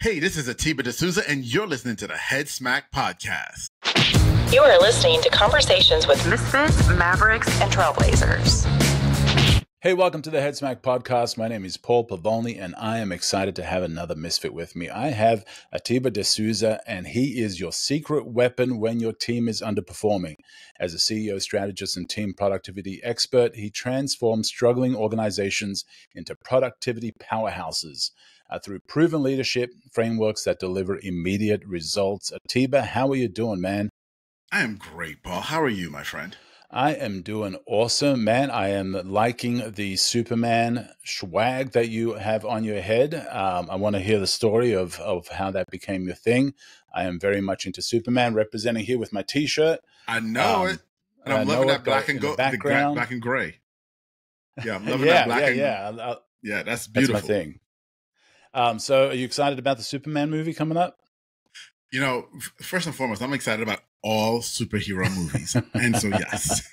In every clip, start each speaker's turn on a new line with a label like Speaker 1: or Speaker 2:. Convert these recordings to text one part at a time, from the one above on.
Speaker 1: Hey, this is Atiba De Souza, and you're listening to the Headsmack podcast.
Speaker 2: You are listening to conversations with misfits, mavericks, and trailblazers.
Speaker 3: Hey, welcome to the Headsmack podcast. My name is Paul Pavolny, and I am excited to have another misfit with me. I have Atiba De Souza, and he is your secret weapon when your team is underperforming. As a CEO, strategist, and team productivity expert, he transforms struggling organizations into productivity powerhouses through proven leadership frameworks that deliver immediate results. Atiba, how are you doing, man?
Speaker 1: I am great, Paul. How are you, my friend?
Speaker 3: I am doing awesome, man. I am liking the Superman swag that you have on your head. I want to hear the story of how that became your thing. I am very much into Superman, representing here with my T-shirt.
Speaker 1: I know it. And I'm loving that black and gold,
Speaker 3: background.
Speaker 1: Black and gray. Yeah, I'm loving that black and yeah, that's beautiful.
Speaker 3: That's my thing. So are you excited about the Superman movie coming up?
Speaker 1: You know, first and foremost, I'm excited about all superhero movies. And so, yes.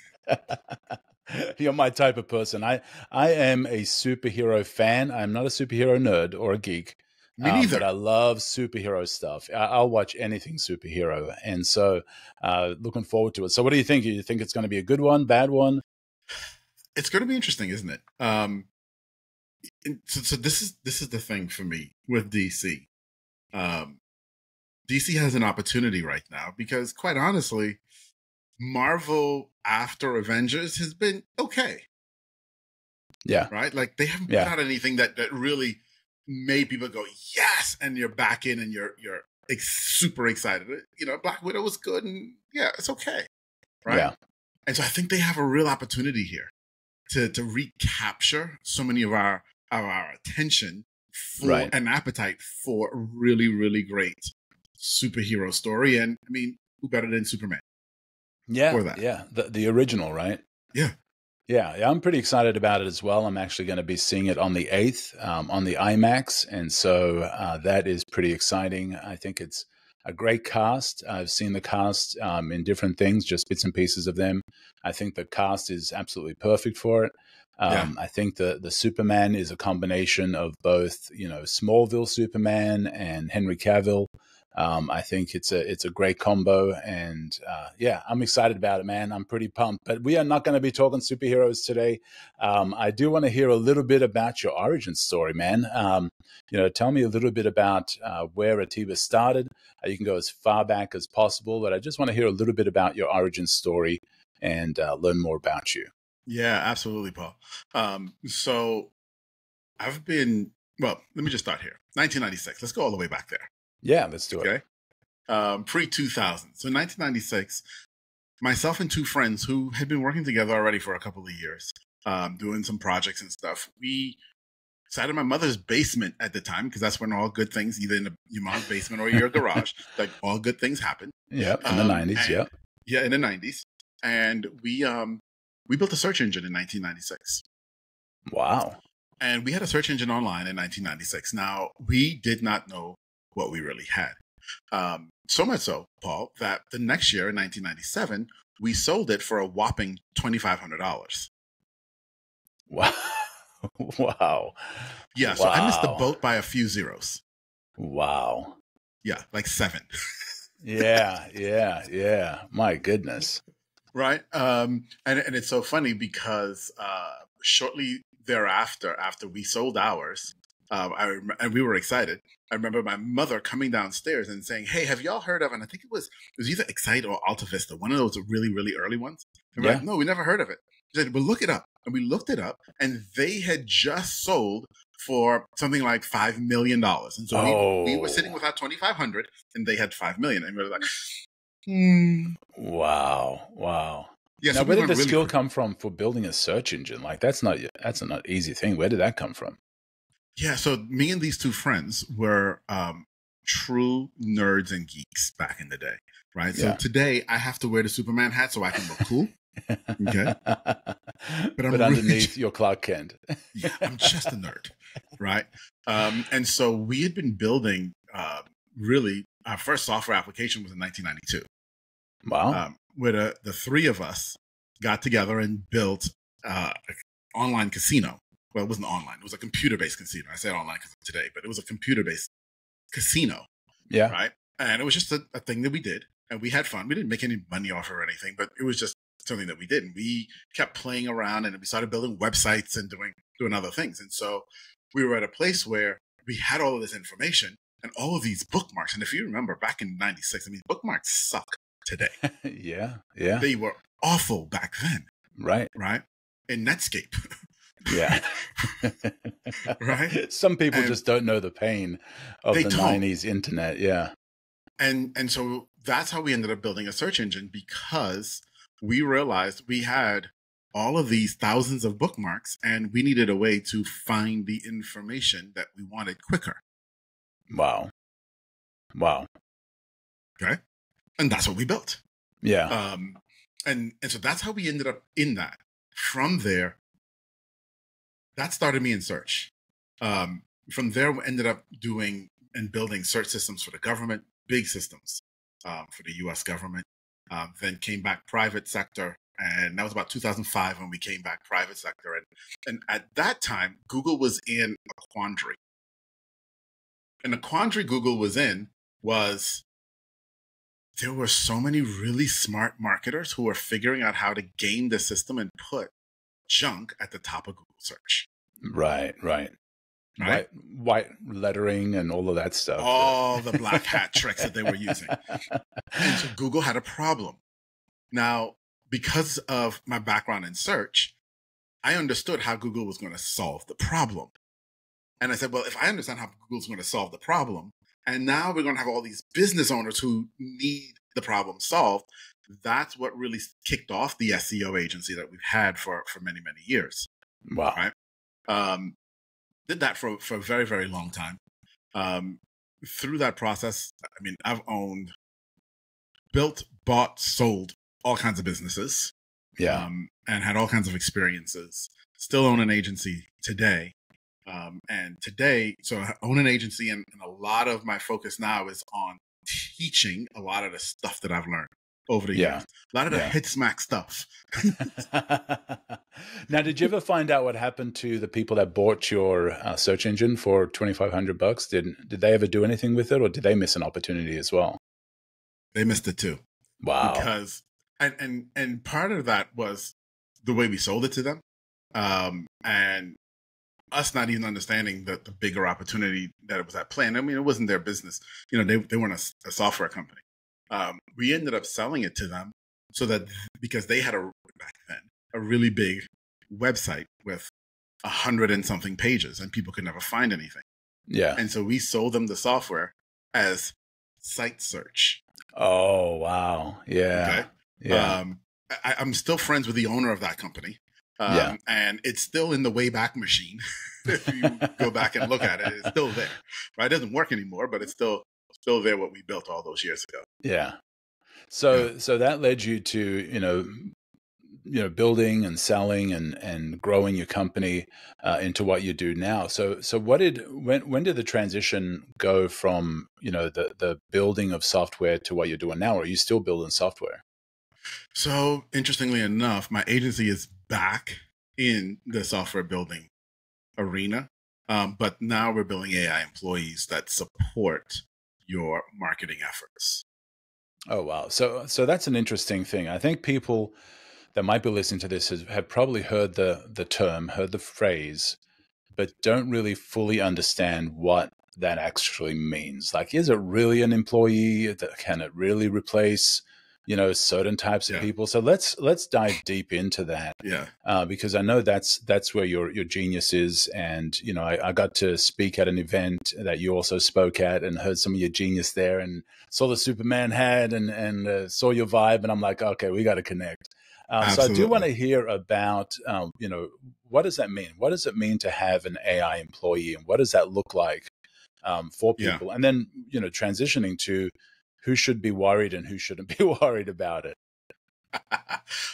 Speaker 3: You're my type of person. I am a superhero fan. I'm not a superhero nerd or a geek.
Speaker 1: Me neither.
Speaker 3: But I love superhero stuff. I'll watch anything superhero. And so looking forward to it. So what do you think? Do you think it's going to be a good one, bad one?
Speaker 1: It's going to be interesting, isn't it? So this is the thing for me with DC. DC has an opportunity right now because, quite honestly, Marvel after Avengers has been okay.
Speaker 3: Yeah.
Speaker 1: Right? Like, they haven't put out anything that really made people go, yes, and you're back in and you're super excited. You know, Black Widow was good and, yeah, it's okay. Right? Yeah. And so I think they have a real opportunity here to recapture so many of our attention for an appetite for a really, really great superhero story. And I mean, who better than Superman? For that?
Speaker 3: Yeah, the original, right?
Speaker 1: Yeah,
Speaker 3: I'm pretty excited about it as well. I'm actually going to be seeing it on the 8th on the IMAX, and so that is pretty exciting. I think it's a great cast. I've seen the cast in different things, just bits and pieces of them. I think the cast is absolutely perfect for it. I think the Superman is a combination of both, Smallville Superman and Henry Cavill. I think it's a great combo, and I'm excited about it, man. I'm pretty pumped. But we are not going to be talking superheroes today. I do want to hear a little bit about your origin story, man. Tell me a little bit about where Atiba started. You can go as far back as possible, but I just want to hear a little bit about your origin story and learn more about you.
Speaker 1: Yeah, absolutely, Paul. So I've been, let me just start here. 1996. Let's go all the way back there.
Speaker 3: Yeah, let's do it.
Speaker 1: Okay. Pre-2000. So 1996, myself and two friends who had been working together already for a couple of years, doing some projects and stuff. We sat in my mother's basement at the time, because that's when all good things, either in your mom's basement or your garage, like all good things happen.
Speaker 3: Yeah, in the 90s, yeah.
Speaker 1: Yeah, in the 90s. And we built a search engine in 1996.
Speaker 3: Wow.
Speaker 1: And we had a search engine online in 1996. Now, we did not know what we really had. So much so, Paul, that the next year in 1997, we sold it for a whopping $2,500.
Speaker 3: Wow. Wow.
Speaker 1: Yeah, so I missed the boat by a few zeros.
Speaker 3: Wow.
Speaker 1: Yeah, like 7.
Speaker 3: Yeah. My goodness.
Speaker 1: Right. And it's so funny because shortly thereafter, after we sold ours, and we were excited. I remember my mother coming downstairs and saying, "Hey, have y'all heard of?" And I think it was either Excite or Alta Vista, one of those really, really early ones. And we're like, "No, we never heard of it." She said, "Well, look it up." And we looked it up, and they had just sold for something like $5 million. And so we were sitting with our 2,500, and they had $5 million, and we were like,
Speaker 3: Wow. Yeah,
Speaker 1: so
Speaker 3: now, where did the skill come from for building a search engine? Like, that's not an easy thing. Where did that come from?
Speaker 1: Yeah, so me and these two friends were true nerds and geeks back in the day, right? So today I have to wear the Superman hat so I can look cool. Okay. But
Speaker 3: underneath your Clark Kent.
Speaker 1: Yeah, I'm just a nerd, right? And so we had been building, really, our first software application was in 1992.
Speaker 3: Wow.
Speaker 1: Where the three of us got together and built an online casino. Well, it wasn't online. It was a computer-based casino. I said online because of today, but it was a computer-based casino,
Speaker 3: Yeah.
Speaker 1: right? And it was just a thing that we did, and we had fun. We didn't make any money off or anything, but it was just something that we did. And we kept playing around, and we started building websites and doing other things. And so we were at a place where we had all of this information and all of these bookmarks. And if you remember back in '96, I mean, bookmarks suck today.
Speaker 3: Yeah. Yeah.
Speaker 1: They were awful back then,
Speaker 3: Right.
Speaker 1: right? In Netscape.
Speaker 3: Yeah.
Speaker 1: Right?
Speaker 3: Some people
Speaker 1: And
Speaker 3: just don't know the pain of
Speaker 1: they
Speaker 3: the
Speaker 1: don't.
Speaker 3: 90s internet. Yeah.
Speaker 1: And so that's how we ended up building a search engine, because we realized we had all of these thousands of bookmarks and we needed a way to find the information that we wanted quicker.
Speaker 3: Wow. Wow.
Speaker 1: Okay. And that's what we built.
Speaker 3: Yeah.
Speaker 1: And so that's how we ended up in that. From there, that started me in search. From there, we ended up doing and building search systems for the government, big systems for the US government. Then came back private sector. And that was about 2005 when we came back private sector. And at that time, Google was in a quandary. And the quandary Google was in was there were so many really smart marketers who were figuring out how to game the system and put junk at the top of Google search.
Speaker 3: Right. White lettering and all of that stuff.
Speaker 1: All the black hat tricks that they were using. And so Google had a problem. Now, because of my background in search, I understood how Google was going to solve the problem. And I said, well, if I understand how Google's going to solve the problem, and now we're going to have all these business owners who need the problem solved, that's what really kicked off the SEO agency that we've had for many, many years.
Speaker 3: Wow.
Speaker 1: Right? Did that for a very, very long time. Through that process, I mean, I've built, bought, sold all kinds of businesses.
Speaker 3: Yeah.
Speaker 1: And had all kinds of experiences. Still own an agency today. And today, so I own an agency, and a lot of my focus now is on teaching a lot of the stuff that I've learned over the years. A lot of the Headsmack stuff.
Speaker 3: Now, did you ever find out what happened to the people that bought your search engine for $2,500? Did they ever do anything with it, or did they miss an opportunity as well?
Speaker 1: They missed it too.
Speaker 3: Wow.
Speaker 1: Because and part of that was the way we sold it to them, and us not even understanding the bigger opportunity that it was at play. And I mean, it wasn't their business. You know, they weren't a software company. We ended up selling it to them so that because they had back then a really big website with 100 and something pages, and people could never find anything.
Speaker 3: Yeah.
Speaker 1: And so we sold them the software as site search.
Speaker 3: Oh, wow. Yeah.
Speaker 1: Okay.
Speaker 3: Yeah.
Speaker 1: I'm still friends with the owner of that company. And it's still in the Wayback Machine. If you go back and look at it, it's still there. Right? It doesn't work anymore, but it's still there what we built all those years ago.
Speaker 3: Yeah. So that led you to, building and selling and growing your company into what you do now. So when did the transition go from, the building of software to what you're doing now? Or are you still building software?
Speaker 1: So interestingly enough, my agency is back in the software building arena. But now we're building AI employees that support your marketing efforts.
Speaker 3: Oh, wow. So that's an interesting thing. I think people that might be listening to this have probably heard the term, heard the phrase, but don't really fully understand what that actually means. Like, is it really an employee? Can it really replace, certain types of people? So let's dive deep into that.
Speaker 1: Yeah.
Speaker 3: Because I know that's where your genius is. And, I got to speak at an event that you also spoke at and heard some of your genius there and saw the Superman hat and saw your vibe. And I'm like, okay, we got to connect. So I do want to hear about, what does that mean? What does it mean to have an AI employee, and what does that look like for people? And then, transitioning to who should be worried and who shouldn't be worried about it.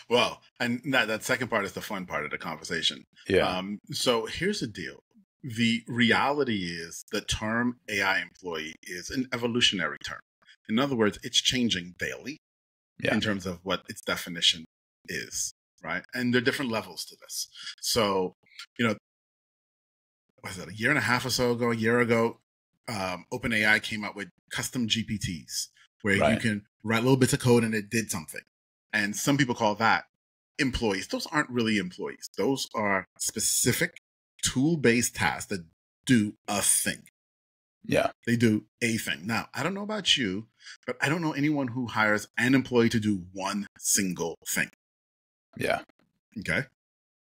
Speaker 1: Well, and that second part is the fun part of the conversation.
Speaker 3: Yeah.
Speaker 1: So here's the deal. The reality is the term AI employee is an evolutionary term. In other words, it's changing daily in terms of what its definition is, right? And there are different levels to this. So, was it a year and a half or so ago, a year ago, OpenAI came out with custom GPTs where you
Speaker 3: Right.
Speaker 1: can write little bits of code and it did something. And some people call that employees. Those aren't really employees. Those are specific tool-based tasks that do a thing.
Speaker 3: Yeah.
Speaker 1: They do a thing. Now, I don't know about you, but I don't know anyone who hires an employee to do one single thing.
Speaker 3: Yeah.
Speaker 1: Okay.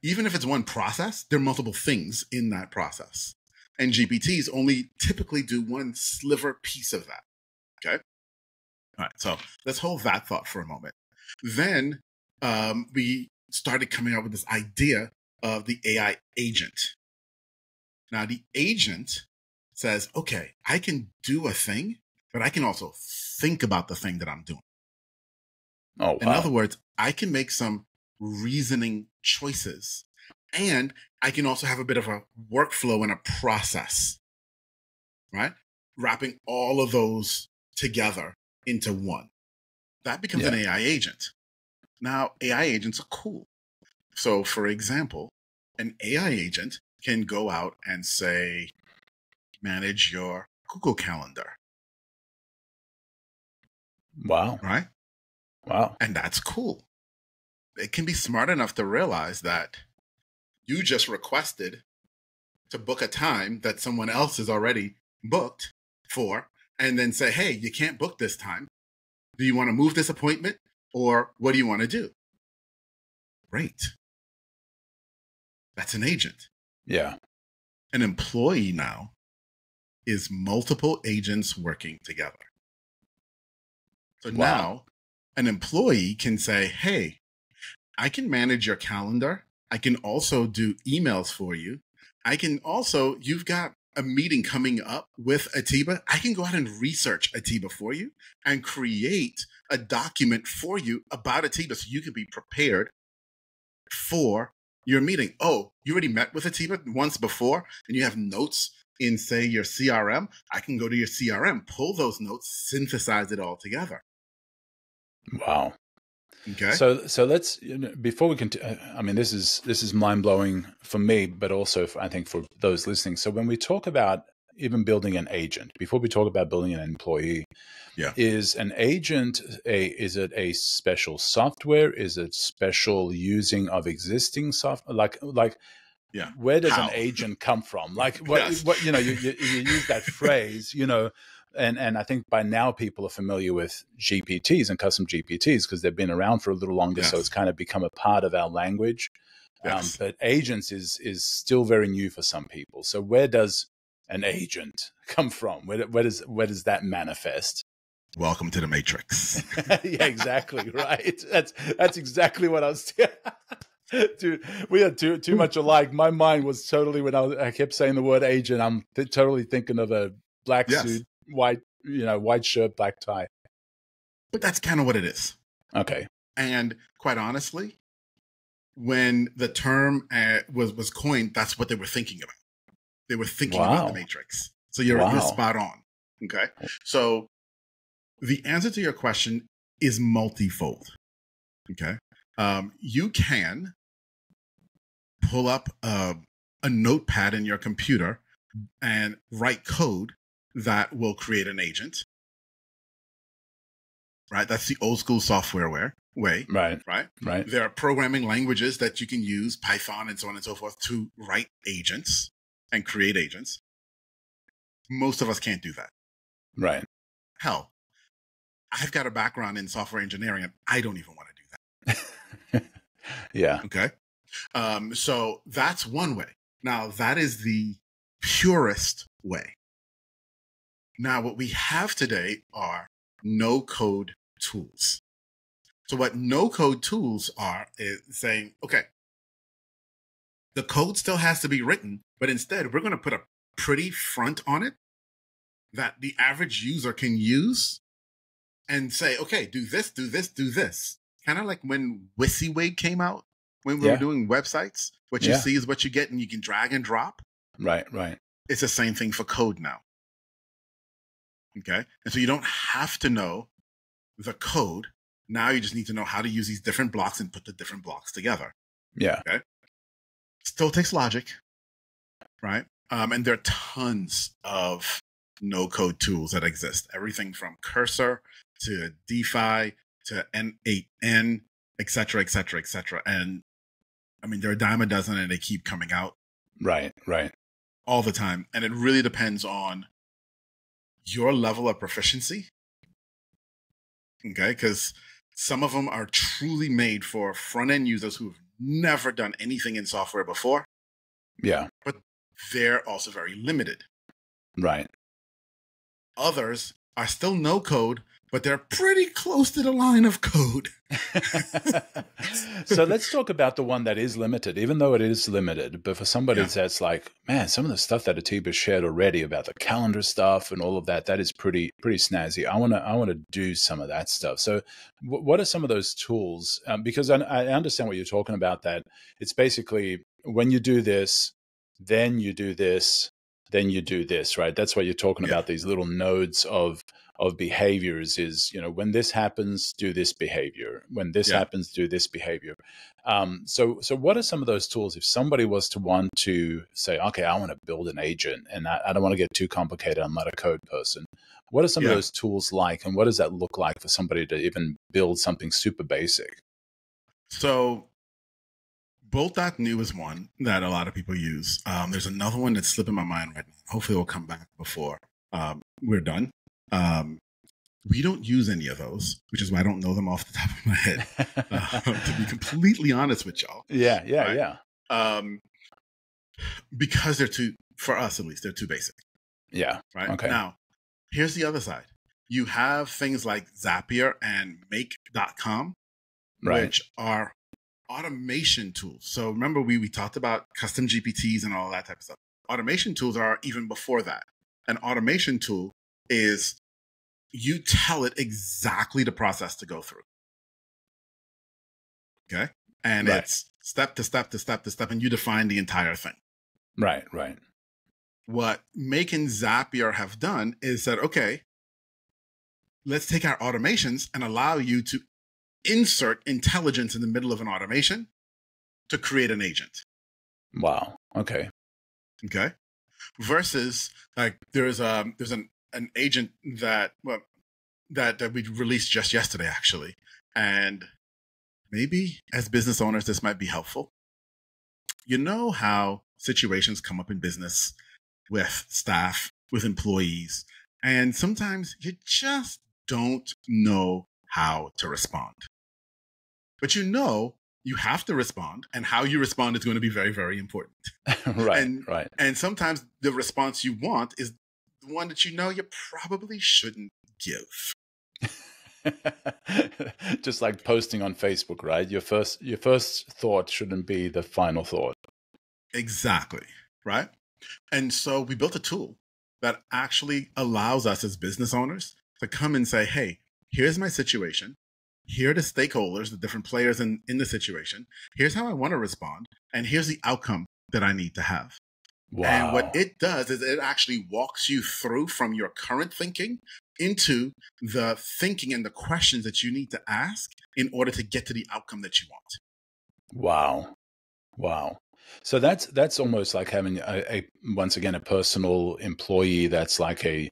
Speaker 1: Even if it's one process, there are multiple things in that process. And GPTs only typically do one sliver piece of that. Okay. All right. So let's hold that thought for a moment. Then we started coming up with this idea of the AI agent. Now, the agent says, okay, I can do a thing, but I can also think about the thing that I'm doing.
Speaker 3: Oh, wow.
Speaker 1: In other words, I can make some reasoning choices, and I can also have a bit of a workflow and a process, right? Wrapping all of those together into one. That becomes an AI agent. Now, AI agents are cool. So, for example, an AI agent can go out and say, manage your Google Calendar.
Speaker 3: Wow.
Speaker 1: Right?
Speaker 3: Wow.
Speaker 1: And that's cool. It can be smart enough to realize that you just requested to book a time that someone else has already booked for, and then say, hey, you can't book this time. Do you want to move this appointment, or what do you want to do? Great. That's an agent.
Speaker 3: Yeah.
Speaker 1: An employee now is multiple agents working together. So now an employee can say, hey, I can manage your calendar. I can also do emails for you. I can also, you've got a meeting coming up with Atiba. I can go out and research Atiba for you and create a document for you about Atiba so you can be prepared for your meeting. Oh, you already met with Atiba once before and you have notes in, say, your CRM. I can go to your CRM, pull those notes, synthesize it all together.
Speaker 3: Wow.
Speaker 1: Okay.
Speaker 3: So let's, before we continue, I mean, this is mind blowing for me, but also I think for those listening. So when we talk about even building an agent, before we talk about building an employee, is an agent is it a special software? Is it special using of existing software? Like where does an agent come from? Like what you use that phrase, and I think by now people are familiar with GPTs and custom GPTs because they've been around for a little longer. So it's kind of become a part of our language. But agents is still very new for some people. So where does an agent come from? Where does that manifest?
Speaker 1: Welcome to the Matrix.
Speaker 3: Yeah, exactly. Right. That's exactly what I was. Dude, we are too much alike. My mind was totally when I kept saying the word agent. I'm totally thinking of a black suit, white shirt, black tie.
Speaker 1: But that's kind of what it is.
Speaker 3: Okay.
Speaker 1: And quite honestly, when the term was coined, that's what they were thinking about. They were thinking about the Matrix. So you're spot on. Okay. So the answer to your question is multifold. Okay. You can pull up a notepad in your computer and write code that will create an agent. Right? That's the old school software way.
Speaker 3: Right.
Speaker 1: There are programming languages that you can use, Python and so on and so forth, to write agents and create agents. Most of us can't do that.
Speaker 3: Right.
Speaker 1: Hell, I've got a background in software engineering and I don't even want to do that.
Speaker 3: Yeah.
Speaker 1: Okay. So that's one way. Now, that is the purest way. Now, what we have today are no-code tools. So what no-code tools are is saying, okay, the code still has to be written, but instead we're going to put a pretty front on it that the average user can use and say, okay, do this, do this, do this. Kind of like when WYSIWYG came out, when we were doing websites. What you see is what you get and you can drag and drop.
Speaker 3: Right.
Speaker 1: It's the same thing for code now. Okay. And so you don't have to know the code. Now you just need to know how to use these different blocks and put the different blocks together.
Speaker 3: Yeah.
Speaker 1: Okay. Still takes logic. Right. And there are tons of no-code tools that exist. Everything from Cursor to DeFi to N8N, et cetera, et cetera, et cetera. And I mean, they're a dime a dozen and they keep coming out.
Speaker 3: Right.
Speaker 1: All the time. And it really depends on your level of proficiency. Okay. Because some of them are truly made for front-end users who've never done anything in software before.
Speaker 3: Yeah.
Speaker 1: But they're also very limited.
Speaker 3: Right.
Speaker 1: Others are still no code, but they're pretty close to the line of code.
Speaker 3: So let's talk about the one that is limited, even though it is limited. But for somebody that's like, man, some of the stuff that Atiba shared already about the calendar stuff and all of that, that is pretty snazzy. I want to do some of that stuff. So what are some of those tools? Because I understand what you're talking about, that it's basically when you do this, then you do this, then you do this, right? That's what you're talking about, these little nodes of behaviors is, when this happens, do this behavior. When this happens, do this behavior. So what are some of those tools if somebody was to want to say, okay, I want to build an agent and I don't want to get too complicated. I'm not a code person. What are some of those tools like, and what does that look like for somebody to even build something super basic?
Speaker 1: So Bolt.new is one that a lot of people use. There's another one that's slipping my mind right now. Hopefully it'll come back before we're done. We don't use any of those, which is why I don't know them off the top of my head, to be completely honest with y'all.
Speaker 3: Yeah.
Speaker 1: Because they're too, for us at least, they're too basic.
Speaker 3: Yeah.
Speaker 1: Right.
Speaker 3: Okay.
Speaker 1: Now, here's the other side. You have things like Zapier and Make.com, which are automation tools. So remember, we talked about custom GPTs and all that type of stuff. Automation tools are even before that. An automation tool is you tell it exactly the process to go through. Okay. And it's step to step to step to step, and you define the entire thing.
Speaker 3: Right.
Speaker 1: What Make and Zapier have done is said, okay, let's take our automations and allow you to insert intelligence in the middle of an automation to create an agent.
Speaker 3: Wow. Okay.
Speaker 1: Versus like there's an agent that we released just yesterday, actually. And maybe as business owners, this might be helpful. You know how situations come up in business with staff, with employees, and sometimes you just don't know how to respond. But you have to respond, and how you respond is going to be very, very important.
Speaker 3: Right.
Speaker 1: And sometimes the response you want is the one that you probably shouldn't give.
Speaker 3: Just like posting on Facebook, right? Your first thought shouldn't be the final thought.
Speaker 1: Exactly, right? And so we built a tool that actually allows us as business owners to come and say, hey, here's my situation. Here are the stakeholders, the different players in the situation. Here's how I want to respond. And here's the outcome that I need to have. Wow. And what it does is it actually walks you through from your current thinking into the thinking and the questions that you need to ask in order to get to the outcome that you want.
Speaker 3: Wow. So that's almost like having a once again, a personal employee that's like a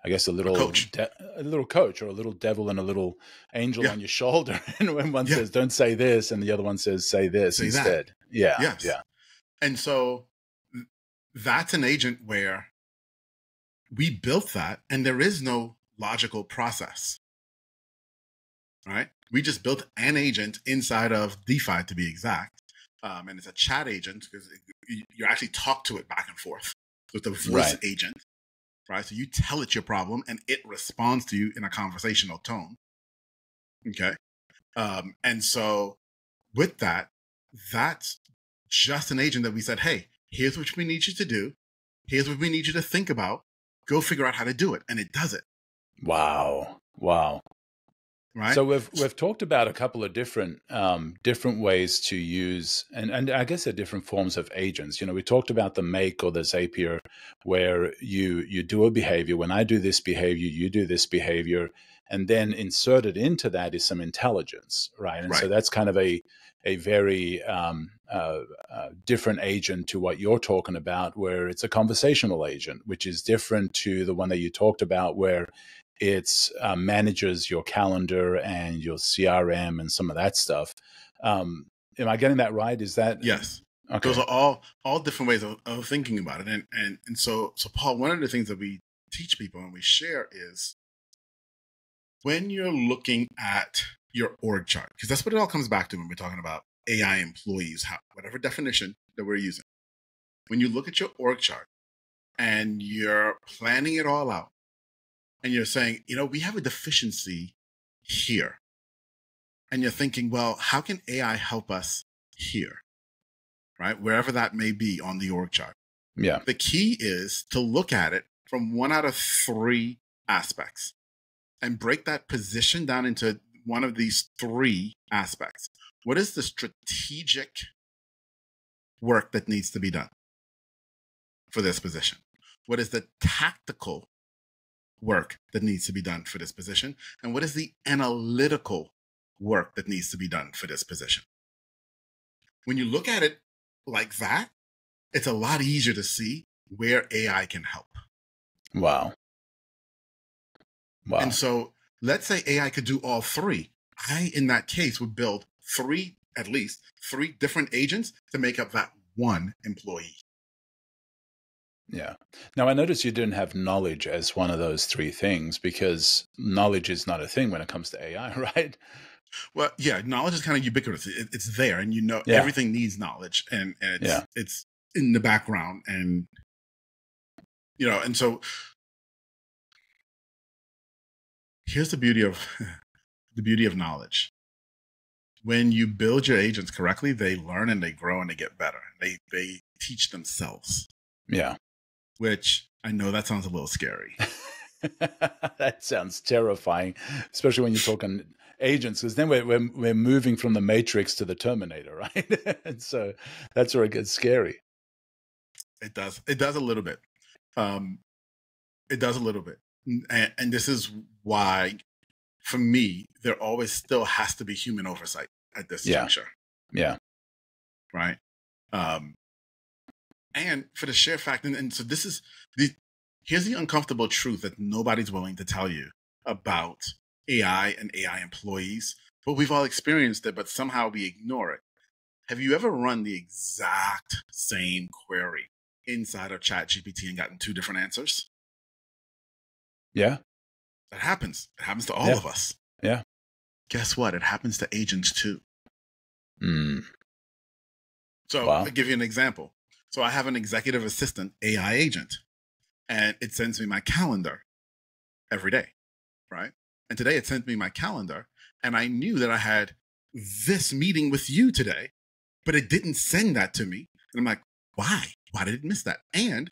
Speaker 3: little coach. A little coach or a little devil and a little angel on your shoulder. And when one says, don't say this, and the other one says, say this instead. Yeah.
Speaker 1: Yes. Yeah. And so that's an agent where we built that and there is no logical process, right? We just built an agent inside of DeFi, to be exact. And it's a chat agent because you actually talk to it back and forth. So it's a voice agent, right? So you tell it your problem and it responds to you in a conversational tone. Okay. And so with that, that's just an agent that we said, hey, here's what we need you to do. Here's what we need you to think about. Go figure out how to do it. And it does it.
Speaker 3: Wow.
Speaker 1: right?
Speaker 3: So we've talked about a couple of different ways to use, and I guess they're different forms of agents. We talked about the make or the Zapier, where you do a behavior. When I do this behavior, you do this behavior, and then inserted into that is some intelligence, right? And so
Speaker 1: Right.
Speaker 3: that's kind of a very different agent to what you're talking about, where it's a conversational agent, which is different to the one that you talked about, where it's manages your calendar and your CRM and some of that stuff. Am I getting that right? Is that
Speaker 1: Yes.
Speaker 3: okay?
Speaker 1: Those are all different ways of thinking about it. And so Paul, one of the things that we teach people and we share is when you're looking at your org chart, because that's what it all comes back to when we're talking about AI employees, whatever definition that we're using. When you look at your org chart and you're planning it all out and you're saying, we have a deficiency here. And you're thinking, well, how can AI help us here? Right? Wherever that may be on the org chart.
Speaker 3: Yeah.
Speaker 1: The key is to look at it from one out of three aspects and break that position down into one of these three aspects. What is the strategic work that needs to be done for this position? What is the tactical work that needs to be done for this position? And what is the analytical work that needs to be done for this position? When you look at it like that, it's a lot easier to see where AI can help.
Speaker 3: Wow.
Speaker 1: And so let's say AI could do all three. I, in that case, would build at least three different agents to make up that one employee.
Speaker 3: Yeah. Now, I noticed you didn't have knowledge as one of those three things, because knowledge is not a thing when it comes to AI, right?
Speaker 1: Well, yeah, knowledge is kind of ubiquitous. It's there, and
Speaker 3: Yeah.
Speaker 1: everything needs knowledge, and it's in the background, and and so here's the beauty of knowledge. When you build your agents correctly, they learn and they grow and they get better. They teach themselves.
Speaker 3: Yeah.
Speaker 1: Which I know that sounds a little scary.
Speaker 3: That sounds terrifying, especially when you're talking agents, because then we're moving from the Matrix to the Terminator, right? And so that's where it gets scary.
Speaker 1: It does a little bit. It does a little bit, and this is why, for me, there always still has to be human oversight at this juncture.
Speaker 3: Yeah.
Speaker 1: Right. And for the sheer fact, and so here's the uncomfortable truth that nobody's willing to tell you about AI and AI employees, but we've all experienced it, but somehow we ignore it. Have you ever run the exact same query inside of ChatGPT and gotten two different answers?
Speaker 3: Yeah.
Speaker 1: That happens. It happens to all of us.
Speaker 3: Yeah.
Speaker 1: Guess what? It happens to agents too. So
Speaker 3: Wow.
Speaker 1: I'll give you an example. So I have an executive assistant AI agent, and it sends me my calendar every day, right? And today it sent me my calendar, and I knew that I had this meeting with you today, but it didn't send that to me. And I'm like, why? Why did it miss that? And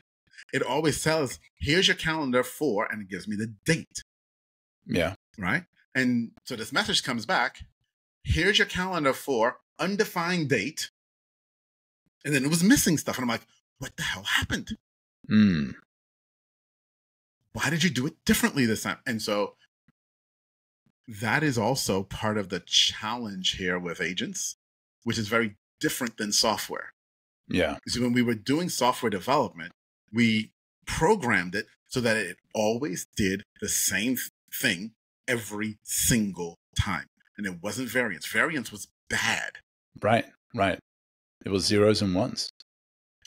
Speaker 1: it always says, here's your calendar for, and it gives me the date.
Speaker 3: Yeah.
Speaker 1: Right? And so this message comes back, here's your calendar for undefined date. And then it was missing stuff. And I'm like, what the hell happened? Why did you do it differently this time? And so that is also part of the challenge here with agents, which is very different than software.
Speaker 3: Yeah.
Speaker 1: So when we were doing software development, we programmed it so that it always did the same thing every single time. And it wasn't variance. Variance was bad.
Speaker 3: Right. It was zeros and ones.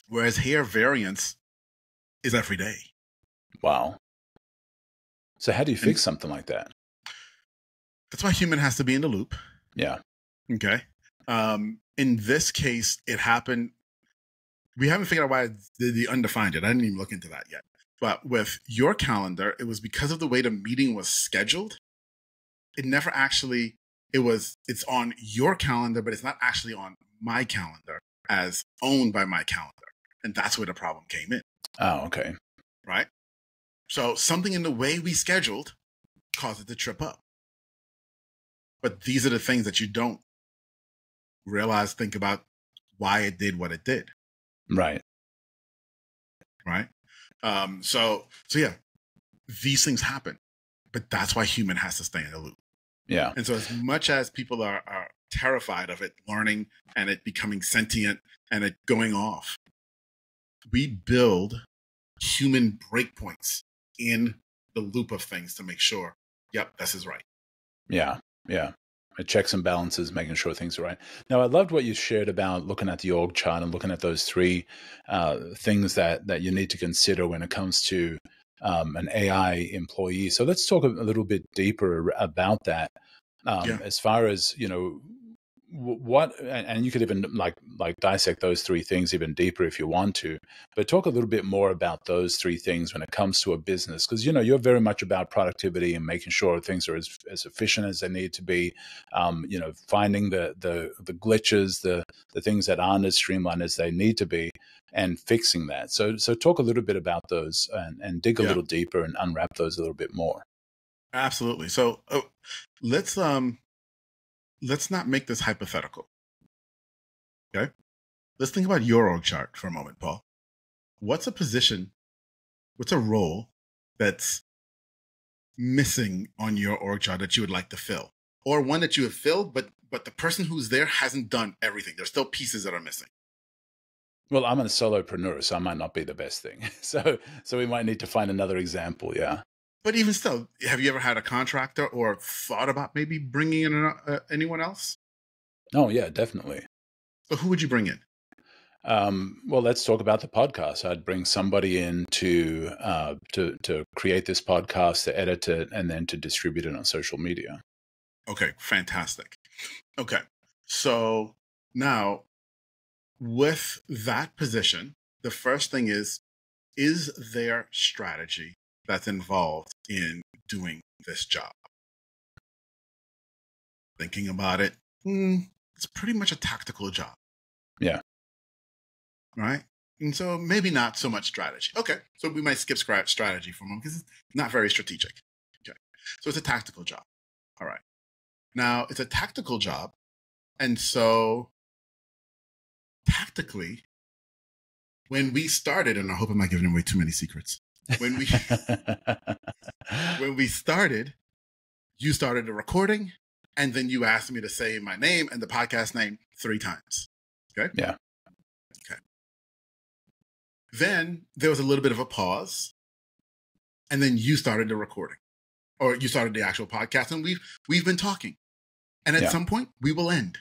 Speaker 1: Whereas here, variance is every day.
Speaker 3: Wow. So how do you fix something like that?
Speaker 1: That's why human has to be in the loop.
Speaker 3: Yeah.
Speaker 1: Okay. In this case, it happened. We haven't figured out why the undefined it. I didn't even look into that yet. But with your calendar, it was because of the way the meeting was scheduled. It never actually, it's on your calendar, but it's not actually on my calendar as owned by my calendar. And that's where the problem came in.
Speaker 3: Oh, okay.
Speaker 1: Right? So something in the way we scheduled caused it to trip up. But these are the things that you don't realize, think about why it did what it did.
Speaker 3: Right.
Speaker 1: Right. So yeah, these things happen, but that's why human has to stay in the loop.
Speaker 3: Yeah.
Speaker 1: And so as much as people are terrified of it learning and it becoming sentient and it going off, we build human breakpoints in the loop of things to make sure, yep, this is right.
Speaker 3: Yeah. Yeah. Checks and balances, making sure things are right. Now, I loved what you shared about looking at the org chart and looking at those three things that you need to consider when it comes to an AI employee. So let's talk a little bit deeper about that. As far as, what, and you could even like dissect those three things even deeper if you want to, but talk a little bit more about those three things when it comes to a business, because you're very much about productivity and making sure things are as efficient as they need to be, finding the glitches, the things that aren't as streamlined as they need to be, and fixing that. So talk a little bit about those and dig a little deeper and unwrap those a little bit more.
Speaker 1: Absolutely. So let's not make this hypothetical. Okay. Let's think about your org chart for a moment, Paul. What's a position, what's a role that's missing on your org chart that you would like to fill? Or one that you have filled, but the person who's there hasn't done everything. There's still pieces that are missing.
Speaker 3: Well, I'm a solopreneur, so I might not be the best thing. So we might need to find another example. Yeah.
Speaker 1: But even still, have you ever had a contractor or thought about maybe bringing in anyone else?
Speaker 3: Oh, yeah, definitely.
Speaker 1: So who would you bring in?
Speaker 3: Well, let's talk about the podcast. I'd bring somebody in to create this podcast, to edit it, and then to distribute it on social media.
Speaker 1: Okay, fantastic. Okay, so now with that position, the first thing is there strategy that's involved in doing this job? Thinking about it, it's pretty much a tactical job.
Speaker 3: Yeah.
Speaker 1: Right? And so maybe not so much strategy. Okay, so we might skip strategy for a moment because it's not very strategic. Okay, so it's a tactical job. All right. Now, it's a tactical job. And so tactically, when we started, and I hope I'm not giving away too many secrets. When we started, you started the recording, and then you asked me to say my name and the podcast name 3 times. Okay?
Speaker 3: Yeah.
Speaker 1: Okay. Then there was a little bit of a pause, and then you started the recording, or you started the actual podcast, and we've been talking. And at some point, we will end.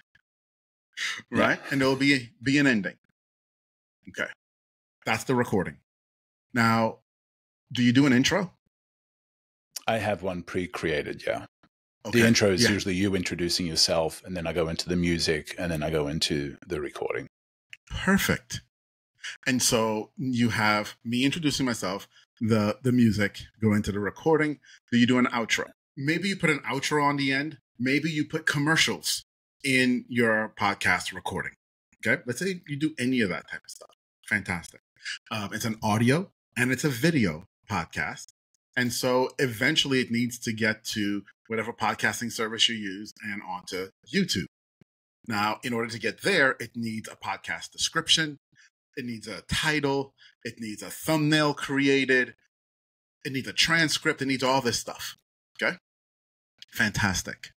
Speaker 1: Right? Yeah. And there will be an ending. Okay. That's the recording. Now, do you do an intro?
Speaker 3: I have one pre-created, yeah. Okay. The intro is usually you introducing yourself, and then I go into the music, and then I go into the recording.
Speaker 1: Perfect. And so you have me introducing myself, the music, go into the recording. Do you do an outro? Maybe you put an outro on the end. Maybe you put commercials in your podcast recording. Okay. Let's say you do any of that type of stuff. Fantastic. It's an audio and it's a video podcast. And so eventually it needs to get to whatever podcasting service you use and onto YouTube. Now, in order to get there, it needs a podcast description. It needs a title. It needs a thumbnail created. It needs a transcript. It needs all this stuff. Okay. Fantastic.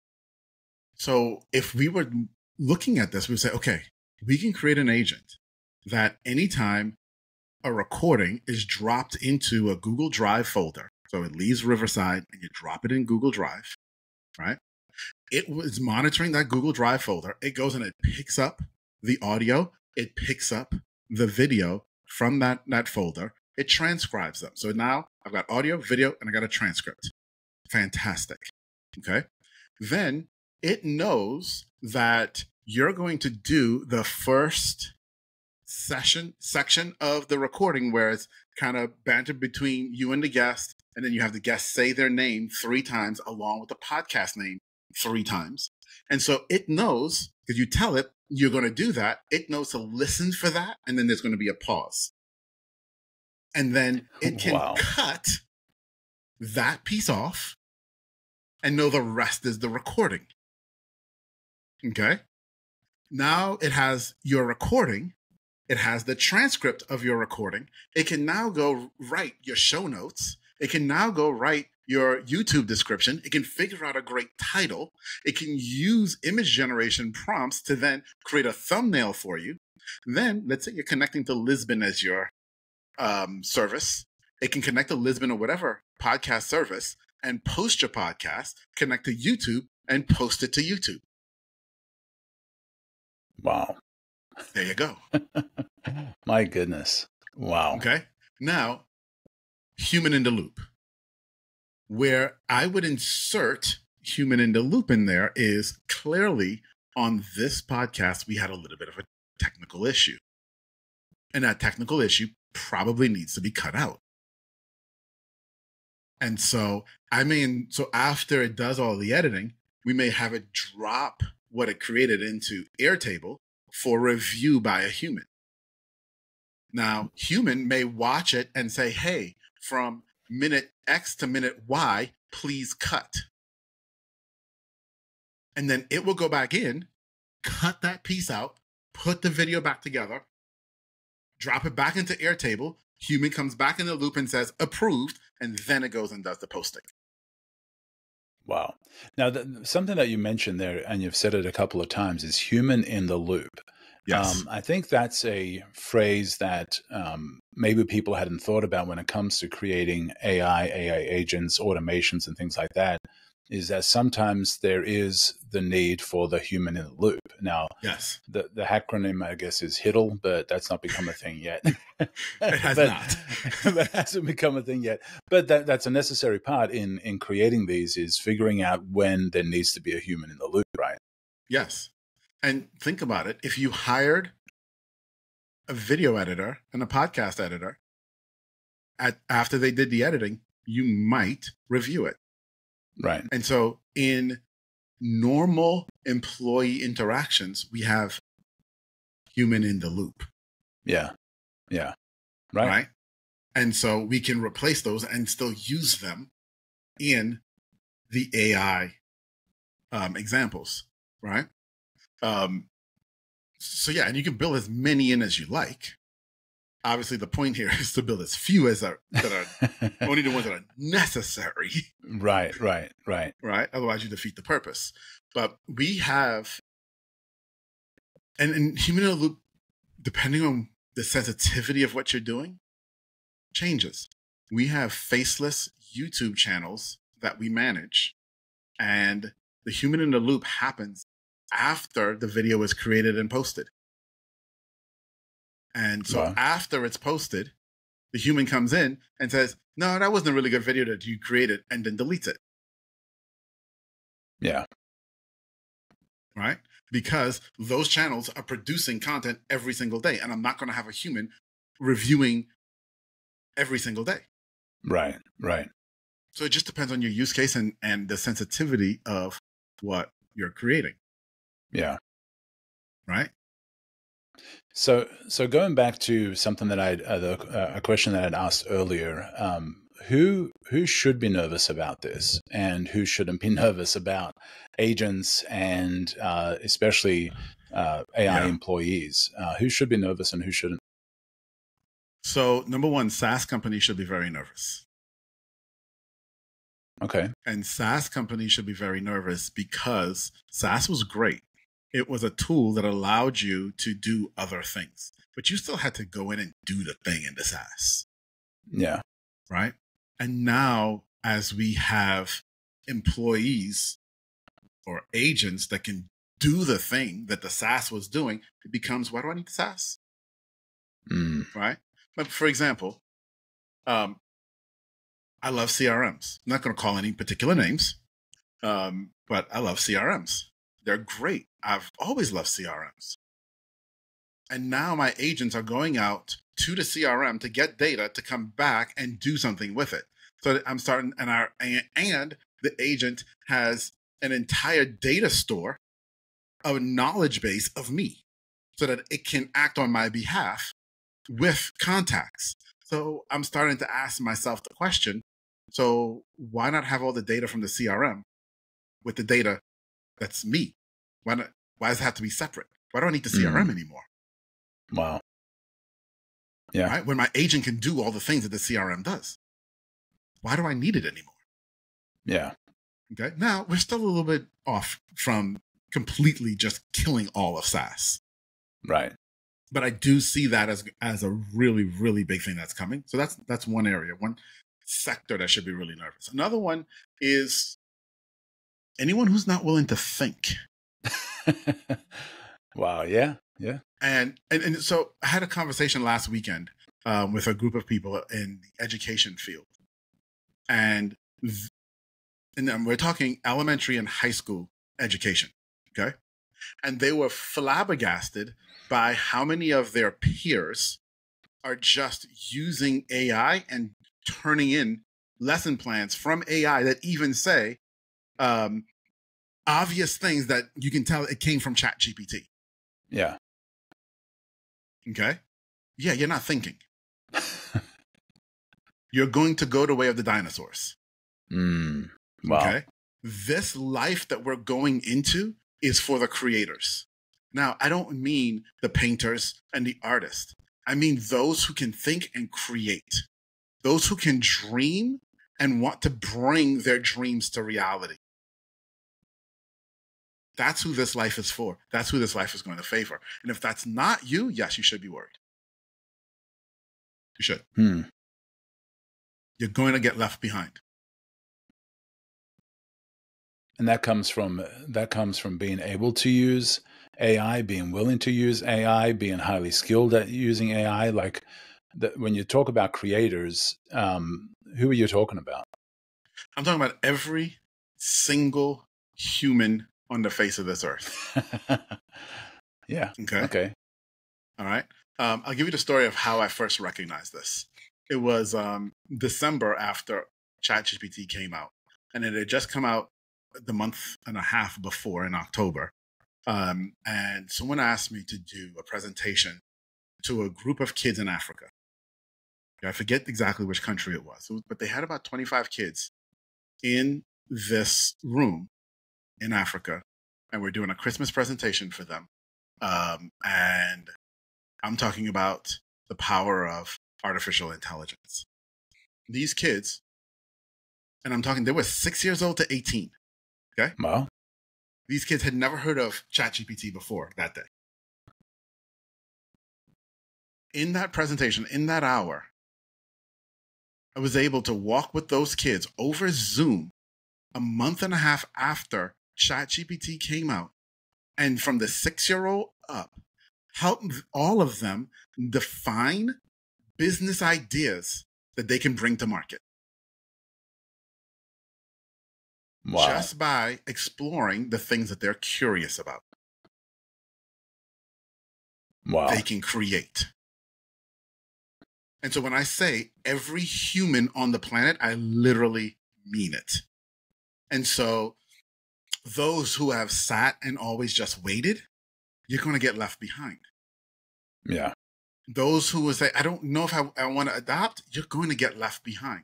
Speaker 1: So if we were looking at this, we would say, okay, we can create an agent that anytime a recording is dropped into a Google Drive folder, so it leaves Riverside and you drop it in Google Drive, right? It was monitoring that Google Drive folder. It goes and it picks up the audio. It picks up the video from that folder. It transcribes them. So now I've got audio, video, and I got a transcript. Fantastic. Okay. Then it knows that you're going to do the first section of the recording where it's kind of banter between you and the guest, and then you have the guest say their name 3 times along with the podcast name 3 times. And so it knows, because you tell it you're going to do that, it knows to listen for that, and then there's going to be a pause. And then it can cut that piece off and know the rest is the recording. Okay. Now it has your recording. It has the transcript of your recording. It can now go write your show notes. It can now go write your YouTube description. It can figure out a great title. It can use image generation prompts to then create a thumbnail for you. Then, let's say you're connecting to Lisbon as your service. It can connect to Lisbon or whatever podcast service and post your podcast, connect to YouTube, and post it to YouTube.
Speaker 3: Wow.
Speaker 1: There you go.
Speaker 3: My goodness. Wow.
Speaker 1: Okay. Now, human in the loop. Where I would insert human in the loop in there is clearly on this podcast, we had a little bit of a technical issue. And that technical issue probably needs to be cut out. And so, so after it does all the editing, we may have it drop what it created into Airtable for review by a human. Now, human may watch it and say, hey, from minute X to minute Y, please cut. And then it will go back in, cut that piece out, put the video back together, drop it back into Airtable. Human comes back in the loop and says approved, and then it goes and does the posting.
Speaker 3: Wow. Now, something that you mentioned there, and you've said it a couple of times, is human in the loop.
Speaker 1: Yes.
Speaker 3: I think that's a phrase that maybe people hadn't thought about when it comes to creating AI agents, automations, and things like that, is that sometimes there is the need for the human in the loop. Now,
Speaker 1: yes,
Speaker 3: the acronym, I guess, is HIDL, but that's not become a thing yet.
Speaker 1: It has not.
Speaker 3: That hasn't become a thing yet. But that's a necessary part in creating these, is figuring out when there needs to be a human in the loop, right?
Speaker 1: Yes. And think about it. If you hired a video editor and a podcast editor, after they did the editing, you might review it.
Speaker 3: Right.
Speaker 1: And so in normal employee interactions, we have human in the loop.
Speaker 3: Yeah. Yeah. Right.
Speaker 1: And so we can replace those and still use them in the AI examples. Right. So yeah, and you can build as many in as you like. Obviously, the point here is to build as few as that are only the ones that are necessary.
Speaker 3: Right.
Speaker 1: Otherwise, you defeat the purpose. But we have, and human in the loop, depending on the sensitivity of what you're doing, changes. We have faceless YouTube channels that we manage, and the human in the loop happens after the video is created and posted. And so after it's posted, the human comes in and says, no, that wasn't a really good video that you created, and then deletes it.
Speaker 3: Yeah.
Speaker 1: Right? Because those channels are producing content every single day, and I'm not going to have a human reviewing every single day.
Speaker 3: Right.
Speaker 1: So it just depends on your use case and the sensitivity of what you're creating.
Speaker 3: Yeah.
Speaker 1: Right?
Speaker 3: So going back to something that a question that I'd asked earlier, who should be nervous about this, and who shouldn't be nervous about agents, and especially AI employees? Who should be nervous and who shouldn't?
Speaker 1: So number one, SaaS companies should be very nervous.
Speaker 3: Okay.
Speaker 1: And SaaS companies should be very nervous because SaaS was great. It was a tool that allowed you to do other things, but you still had to go in and do the thing in the SaaS.
Speaker 3: Yeah.
Speaker 1: Right. And now, as we have employees or agents that can do the thing that the SaaS was doing, it becomes, why do I need the SaaS? Right. But for example, I love CRMs. I'm not going to call any particular names, but I love CRMs. They're great. I've always loved CRMs. And now my agents are going out to the CRM to get data to come back and do something with it. So I'm starting, and the agent has an entire data store, a knowledge base of me, so that it can act on my behalf with contacts. So I'm starting to ask myself the question, so why not have all the data from the CRM with the data that's me? Why not? Why does it have to be separate? Why do I need the CRM anymore?
Speaker 3: Wow. Yeah.
Speaker 1: Right? When my agent can do all the things that the CRM does. Why do I need it anymore?
Speaker 3: Yeah.
Speaker 1: Okay. Now, we're still a little bit off from completely just killing all of SaaS.
Speaker 3: Right.
Speaker 1: But I do see that as a really, really big thing that's coming. So that's one area, one sector that should be really nervous. Another one is anyone who's not willing to think.
Speaker 3: Wow. Yeah. Yeah.
Speaker 1: And so I had a conversation last weekend with a group of people in the education field. And we're talking elementary and high school education. Okay. And they were flabbergasted by how many of their peers are just using AI and turning in lesson plans from AI that even say obvious things that you can tell it came from ChatGPT.
Speaker 3: Yeah.
Speaker 1: Okay. Yeah, you're not thinking. You're going to go the way of the dinosaurs.
Speaker 3: Wow.
Speaker 1: Okay. This life that we're going into is for the creators. Now, I don't mean the painters and the artists. I mean those who can think and create, those who can dream and want to bring their dreams to reality. That's who this life is for. That's who this life is going to favor. And if that's not you, yes, you should be worried. You should. You're going to get left behind.
Speaker 3: And that comes from being able to use AI, being willing to use AI, being highly skilled at using AI. Like when you talk about creators, who are you talking about?
Speaker 1: I'm talking about every single human on the face of this earth.
Speaker 3: Yeah.
Speaker 1: Okay.
Speaker 3: Okay.
Speaker 1: All right. I'll give you the story of how I first recognized this. It was December after ChatGPT came out, and it had just come out the month and a half before in October. And someone asked me to do a presentation to a group of kids in Africa. I forget exactly which country it was, but they had about 25 kids in this room in Africa, and we're doing a Christmas presentation for them. And I'm talking about the power of artificial intelligence. These kids, and I'm talking, they were 6 years old to 18. Okay.
Speaker 3: Wow.
Speaker 1: These kids had never heard of ChatGPT before that day. In that presentation, in that hour, I was able to walk with those kids over Zoom a month and a half after ChatGPT came out. And from the 6-year-old up, help all of them define business ideas that they can bring to market.
Speaker 3: Wow.
Speaker 1: Just by exploring the things that they're curious about.
Speaker 3: Wow.
Speaker 1: They can create. And so when I say every human on the planet, I literally mean it. And so those who have sat and always just waited, you're going to get left behind.
Speaker 3: Yeah.
Speaker 1: Those who will say, I don't know if I want to adopt, you're going to get left behind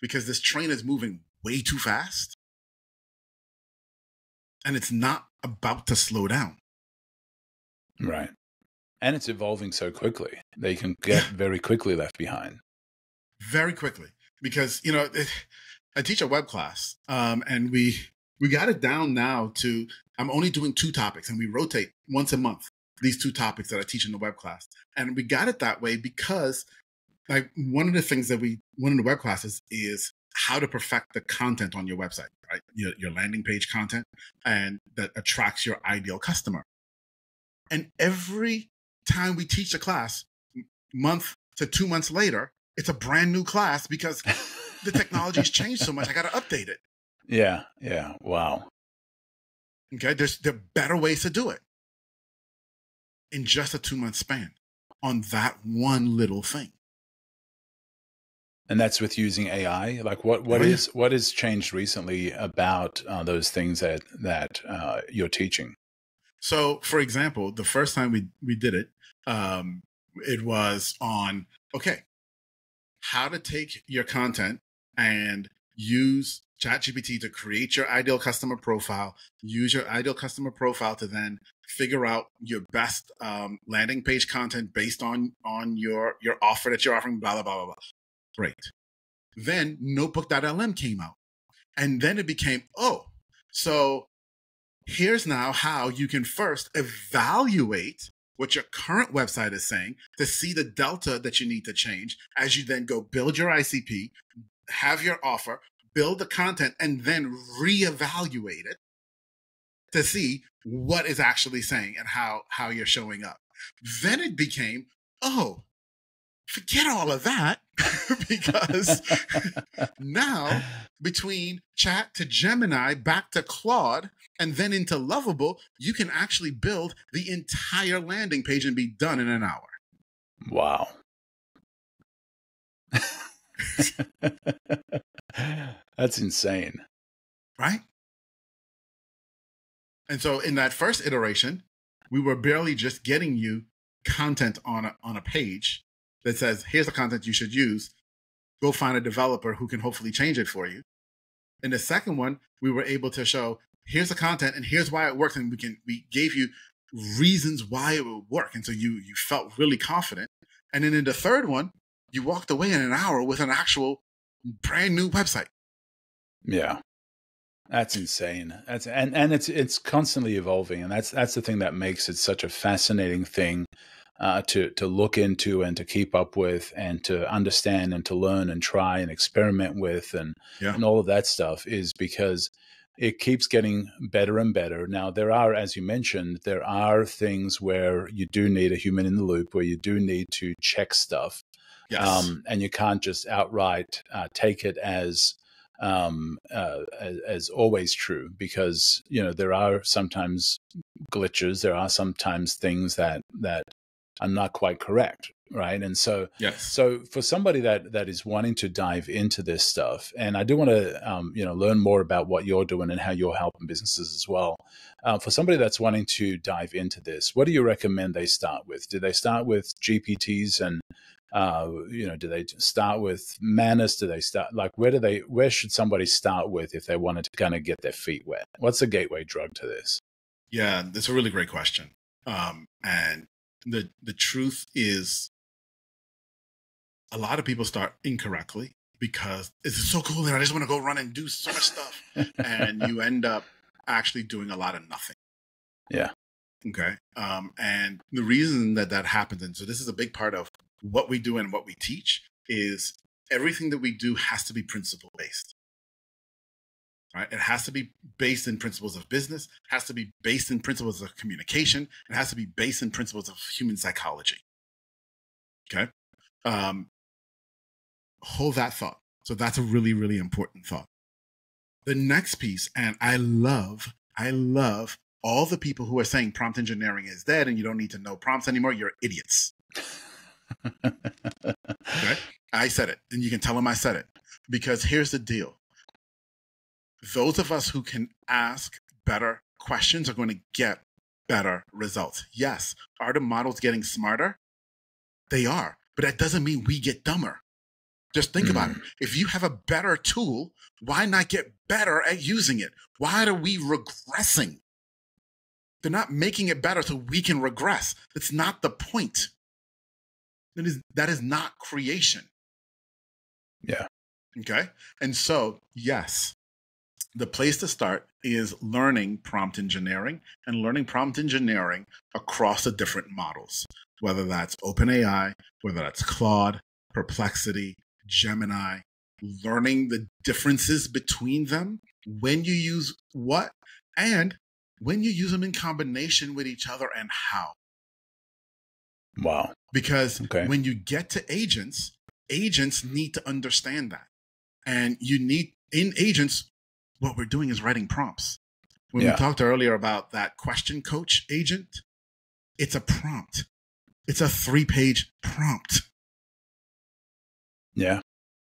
Speaker 1: because this train is moving way too fast. And it's not about to slow down.
Speaker 3: Right. And it's evolving so quickly. They can get very quickly left behind.
Speaker 1: Very quickly. Because, I teach a web class, and we got it down now to, I'm only doing 2 topics, and we rotate once a month, these 2 topics that I teach in the web class. And we got it that way because like one of the things that one of the web classes is how to perfect the content on your website, right? Your landing page content, and that attracts your ideal customer. And every time we teach the class, month to 2 months later, it's a brand new class because the technology's changed so much. I got to update it.
Speaker 3: Yeah. Yeah. Wow.
Speaker 1: Okay. There are better ways to do it in just a 2-month span on that one little thing.
Speaker 3: And that's with using AI. Like what is changed recently about those things that you're teaching?
Speaker 1: So, for example, the first time we did it, it was on, okay, how to take your content and use ChatGPT to create your ideal customer profile, use your ideal customer profile to then figure out your best landing page content based on your offer that you're offering, blah, blah, blah, blah, blah. Great. Then Notebook.lm came out. And then it became, so here's now how you can first evaluate what your current website is saying to see the delta that you need to change as you then go build your ICP, have your offer, build the content, and then reevaluate it to see what is actually saying and how you're showing up. Then it became, forget all of that because now between Chat to Gemini, back to Claude, and then into Lovable, you can actually build the entire landing page and be done in an hour.
Speaker 3: Wow. That's insane.
Speaker 1: Right? And so in that first iteration, we were barely just getting you content on a page that says, here's the content you should use. Go find a developer who can hopefully change it for you. In the second one, we were able to show, here's the content and here's why it works. And we gave you reasons why it would work. And so you felt really confident. And then in the third one, you walked away in an hour with an actual brand new website.
Speaker 3: Yeah. That's insane. And it's constantly evolving. And that's the thing that makes it such a fascinating thing to look into and to keep up with and to understand and to learn and try and experiment with and all of that stuff, is because it keeps getting better and better. Now, there are, as you mentioned, there are things where you do need a human in the loop, where you do need to check stuff.
Speaker 1: Yes.
Speaker 3: And you can't just outright take it as always true, because there are sometimes glitches, there are sometimes things that are not quite correct, right? And so, so for somebody that is wanting to dive into this stuff, and I do want to learn more about what you're doing and how you're helping businesses as well. For somebody that's wanting to dive into this, what do you recommend they start with? Do they start with GPTs and do they start with Manus? Do they start where should somebody start with if they wanted to kind of get their feet wet? What's the gateway drug to this?
Speaker 1: Yeah, that's a really great question. And the truth is, a lot of people start incorrectly because it's so cool and I just want to go run and do so much stuff. And you end up actually doing a lot of nothing.
Speaker 3: Yeah.
Speaker 1: Okay. And the reason that happens, and so this is a big part of what we do and what we teach, is everything that we do has to be principle based. Right? It has to be based in principles of business, has to be based in principles of communication, it has to be based in principles of human psychology. Okay? Hold that thought. So that's a really, really important thought. The next piece, and I love all the people who are saying prompt engineering is dead and you don't need to know prompts anymore. You're idiots. Okay? I said it, and you can tell them I said it. Because here's the deal. Those of us who can ask better questions are going to get better results. Yes. Are the models getting smarter? They are. But that doesn't mean we get dumber. Just think about it. If you have a better tool, why not get better at using it? Why are we regressing? They're not making it better so we can regress. That's not the point. That is not creation.
Speaker 3: Yeah.
Speaker 1: Okay. And so, yes, the place to start is learning prompt engineering and learning prompt engineering across the different models, whether that's OpenAI, whether that's Claude, Perplexity, Gemini, learning the differences between them, when you use what, and when you use them in combination with each other and how.
Speaker 3: Wow.
Speaker 1: Because when you get to agents need to understand that. And you need, in agents, what we're doing is writing prompts. When we talked earlier about that question coach agent, it's a prompt. It's a 3-page prompt.
Speaker 3: Yeah.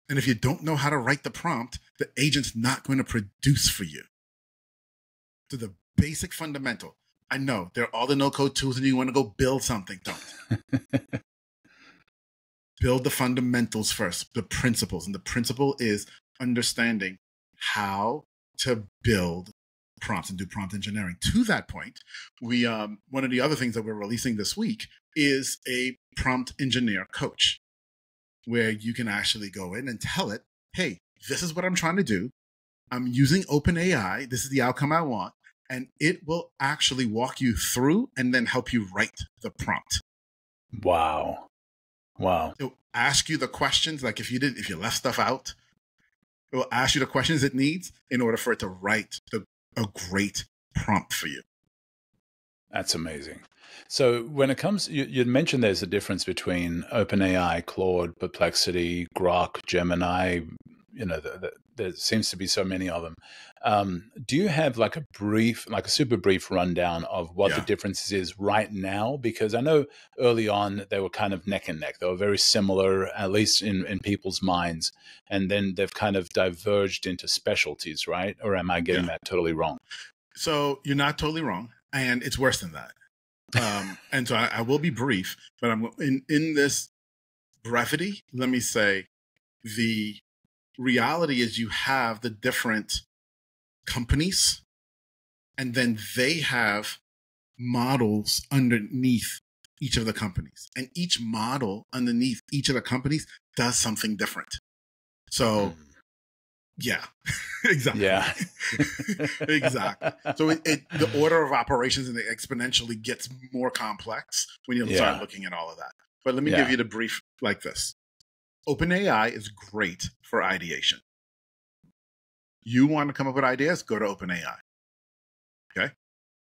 Speaker 1: And if you don't know how to write the prompt, the agent's not going to produce for you. So the basic fundamental. I know there are all the no-code tools and you want to go build something. Don't. Build the fundamentals first, the principles. And the principle is understanding how to build prompts and do prompt engineering. To that point, we one of the other things that we're releasing this week is a prompt engineer coach, where you can actually go in and tell it, hey, this is what I'm trying to do. I'm using OpenAI. This is the outcome I want. And it will actually walk you through and then help you write the prompt.
Speaker 3: Wow.
Speaker 1: It'll ask you the questions, like if you left stuff out, it will ask you the questions it needs in order for it to write a great prompt for you.
Speaker 3: That's amazing. So when it comes, you'd mentioned there's a difference between OpenAI, Claude, Perplexity, Grok, Gemini. There seems to be so many of them. Do you have like a super brief rundown of what the differences is right now? Because I know early on they were kind of neck and neck. They were very similar, at least in people's minds. And then they've kind of diverged into specialties, right? Or am I getting that totally wrong?
Speaker 1: So you're not totally wrong. And it's worse than that. And so I will be brief, but I'm in this brevity. Let me say the reality is you have the different companies, and then they have models underneath each of the companies, and each model underneath each of the companies does something different. So yeah, exactly.
Speaker 3: Yeah.
Speaker 1: Exactly. So the order of operations and it exponentially gets more complex when you start looking at all of that. But let me give you the brief like this. OpenAI is great for ideation. You want to come up with ideas, go to OpenAI. Okay?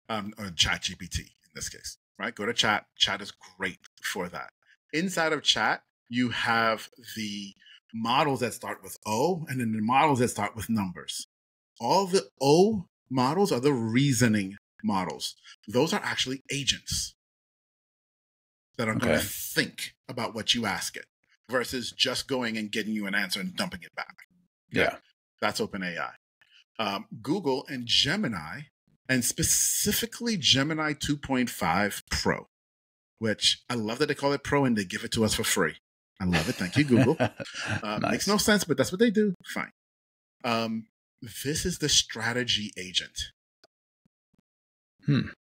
Speaker 1: Or ChatGPT in this case, right? Go to Chat. Chat is great for that. Inside of Chat, you have the models that start with O, and then the models that start with numbers. All the O models are the reasoning models. Those are actually agents that are going to think about what you ask it versus just going and getting you an answer and dumping it back. Okay?
Speaker 3: Yeah.
Speaker 1: That's OpenAI. Google and Gemini, and specifically Gemini 2.5 Pro, which I love that they call it Pro and they give it to us for free. I love it. Thank you, Google.
Speaker 3: Nice.
Speaker 1: Makes no sense, but that's what they do. Fine. This is the strategy agent.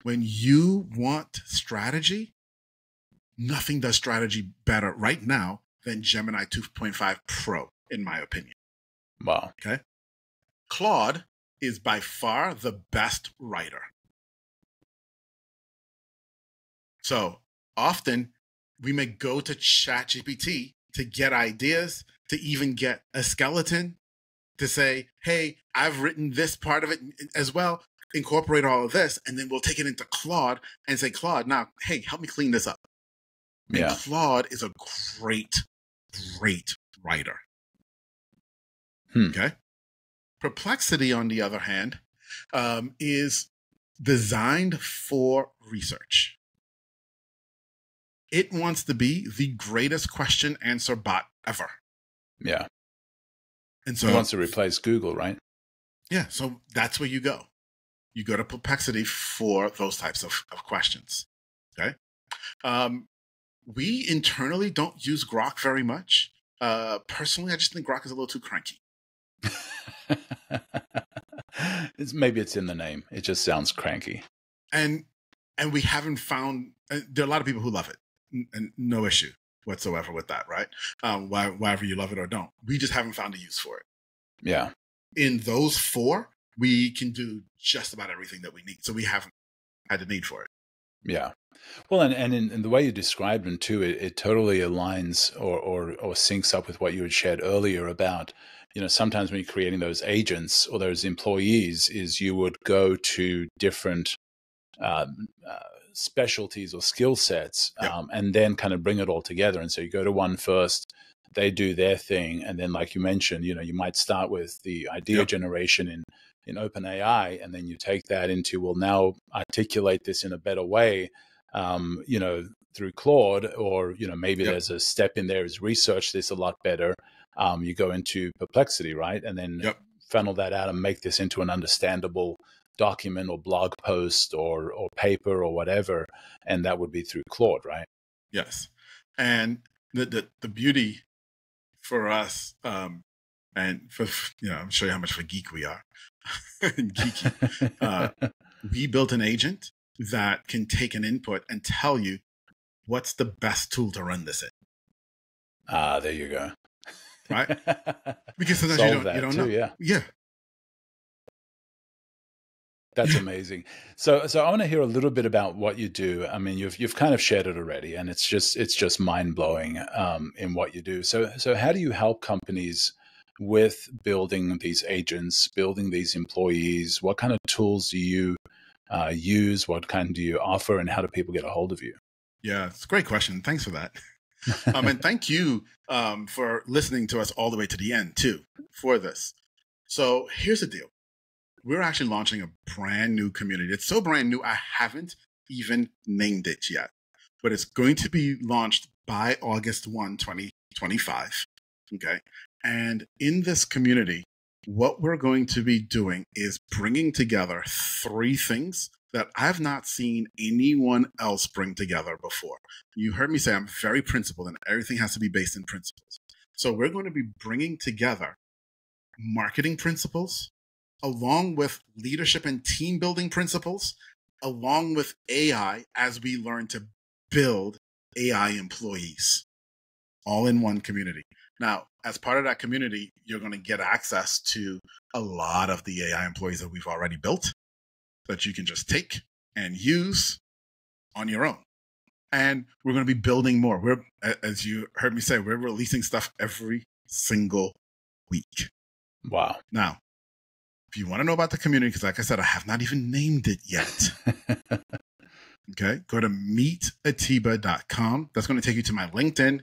Speaker 1: When you want strategy, nothing does strategy better right now than Gemini 2.5 Pro, in my opinion.
Speaker 3: Wow.
Speaker 1: Okay. Claude is by far the best writer. So often we may go to ChatGPT to get ideas, to even get a skeleton, to say, hey, I've written this part of it as well, incorporate all of this, and then we'll take it into Claude and say, Claude, now, hey, help me clean this up. And Claude is a great, great writer. Okay. Perplexity, on the other hand, is designed for research. It wants to be the greatest question answer bot ever.
Speaker 3: Yeah.
Speaker 1: And so
Speaker 3: it wants to replace Google, right?
Speaker 1: Yeah. So that's where you go. You go to Perplexity for those types of questions. Okay. We internally don't use Grok very much. Personally, I just think Grok is a little too cranky.
Speaker 3: Maybe it's in the name. It just sounds cranky.
Speaker 1: And we haven't found, there are a lot of people who love it, and no issue whatsoever with that, right? Whether you love it or don't. We just haven't found a use for it.
Speaker 3: Yeah.
Speaker 1: In those four, we can do just about everything that we need. So we haven't had the need for it.
Speaker 3: Yeah. Well, and in the way you described them too, it totally aligns or syncs up with what you had shared earlier about, sometimes when you're creating those agents or those employees, is you would go to different specialties or skill sets, and then kind of bring it all together. And so you go to one first, they do their thing, and then, like you mentioned, you might start with the idea generation in OpenAI, and then you take that into, well, now articulate this in a better way, through Claude, or maybe there's a step in there is research this a lot better. You go into Perplexity, right, and then funnel that out and make this into an understandable document or blog post or paper or whatever, and that would be through Claude, right?
Speaker 1: Yes, and the beauty for us And for, I'm show you how much of a geek we are. Geeky. We built an agent that can take an input and tell you what's the best tool to run this in.
Speaker 3: There you go.
Speaker 1: Right? Because sometimes you don't know.
Speaker 3: Yeah.
Speaker 1: Yeah.
Speaker 3: That's amazing. So I want to hear a little bit about what you do. I mean, you've kind of shared it already, and it's just mind blowing in what you do. So how do you help companies with building these agents, building these employees? What kind of tools do you use? What kind do you offer, and how do people get a hold of you?
Speaker 1: Yeah, it's a great question. Thanks for that. And thank you for listening to us all the way to the end too for this. So here's the deal. We're actually launching a brand new community. It's so brand new, I haven't even named it yet, but it's going to be launched by August 1, 2025. Okay. And in this community, what we're going to be doing is bringing together 3 things that I've not seen anyone else bring together before. You heard me say I'm very principled and everything has to be based in principles. So we're going to be bringing together marketing principles, along with leadership and team building principles, along with AI as we learn to build AI employees, all in one community. Now, as part of that community, you're going to get access to a lot of the AI employees that we've already built that you can just take and use on your own. And we're going to be building more. We're, as you heard me say, we're releasing stuff every single week.
Speaker 3: Wow.
Speaker 1: Now, if you want to know about the community, because like I said, I have not even named it yet. Okay, go to meetatiba.com. That's going to take you to my LinkedIn.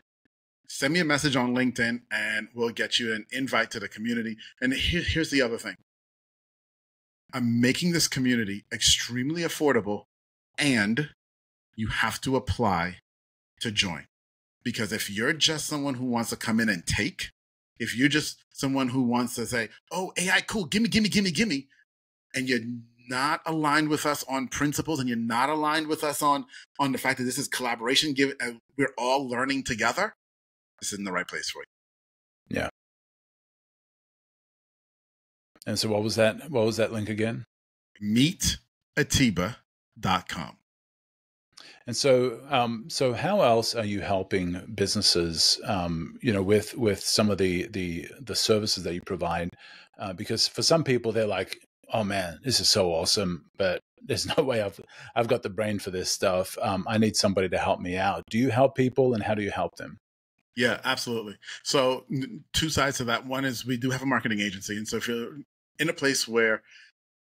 Speaker 1: Send me a message on LinkedIn and we'll get you an invite to the community. And here's the other thing. I'm making this community extremely affordable, and you have to apply to join. Because if you're just someone who wants to come in and take, if you're just someone who wants to say, oh, AI, cool, gimme, and you're not aligned with us on principles, and you're not aligned with us on the fact that this is collaboration, we're all learning together, this isn't the right place for you.
Speaker 3: Yeah. And so what was that link again?
Speaker 1: Meetatiba.com.
Speaker 3: And so how else are you helping businesses, with some of the services that you provide? Because for some people, they're like, oh man, this is so awesome, but there's no way I've got the brain for this stuff. I need somebody to help me out. Do you help people, and how do you help them?
Speaker 1: Yeah, absolutely. So 2 sides to that. One is we do have a marketing agency. And so if you're in a place where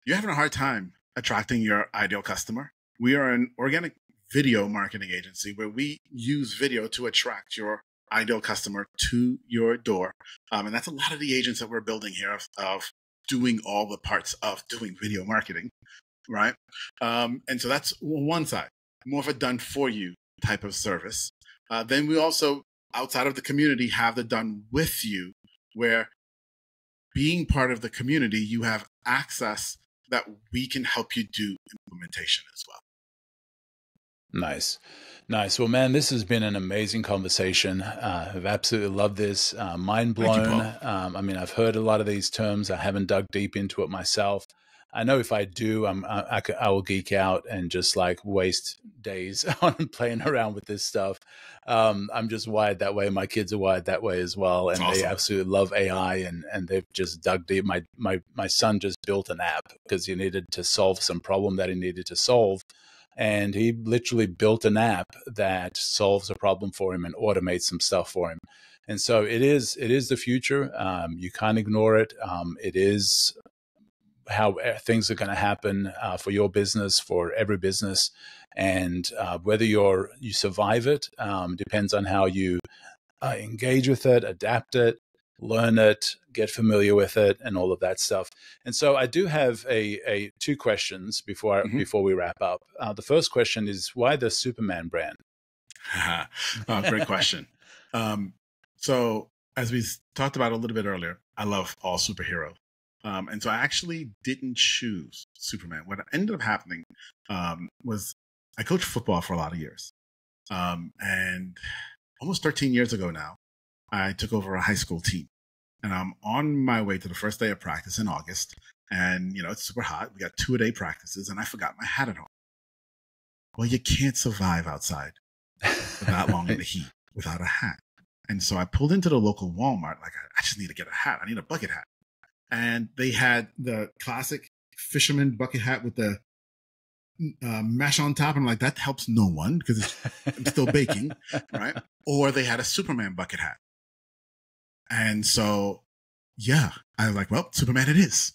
Speaker 1: you're having a hard time attracting your ideal customer, we are an organic video marketing agency where we use video to attract your ideal customer to your door. And that's a lot of the agents that we're building here of doing all the parts of doing video marketing, right? And so that's one side, more of a done for you type of service. Then we also, outside of the community, have the done with you, where being part of the community, you have access that we can help you do implementation as well.
Speaker 3: Nice. Well, man, this has been an amazing conversation. I've absolutely loved this. Mind blown. I mean, I've heard a lot of these terms. I haven't dug deep into it myself. I know if I do, I will geek out and just like waste days on playing around with this stuff. I'm just wired that way. My kids are wired that way as well, and they absolutely love AI, and they've just dug deep. My son just built an app because he needed to solve some problem that he needed to solve. And he literally built an app that solves a problem for him and automates some stuff for him. And so it is the future. You can't ignore it. It is how things are going to happen for your business, for every business. And whether you survive it depends on how you engage with it, adapt it, learn it, get familiar with it, and all of that stuff. And so I do have two questions before we wrap up. The first question is, why the Superman brand?
Speaker 1: Great question. So as we talked about a little bit earlier, I love all superheroes. And so I actually didn't choose Superman. What ended up happening was I coached football for a lot of years. And almost 13 years ago now, I took over a high school team. and I'm on my way to the first day of practice in August. And, it's super hot. We got 2-a-day practices, and I forgot my hat at home. Well, you can't survive outside for that long in the heat without a hat. And so I pulled into the local Walmart, like, I just need to get a hat. I need a bucket hat. And they had the classic fisherman bucket hat with the mesh on top. And I'm like, that helps no one because I'm still baking, right? Or they had a Superman bucket hat. And so, yeah, I was like, well, Superman it is.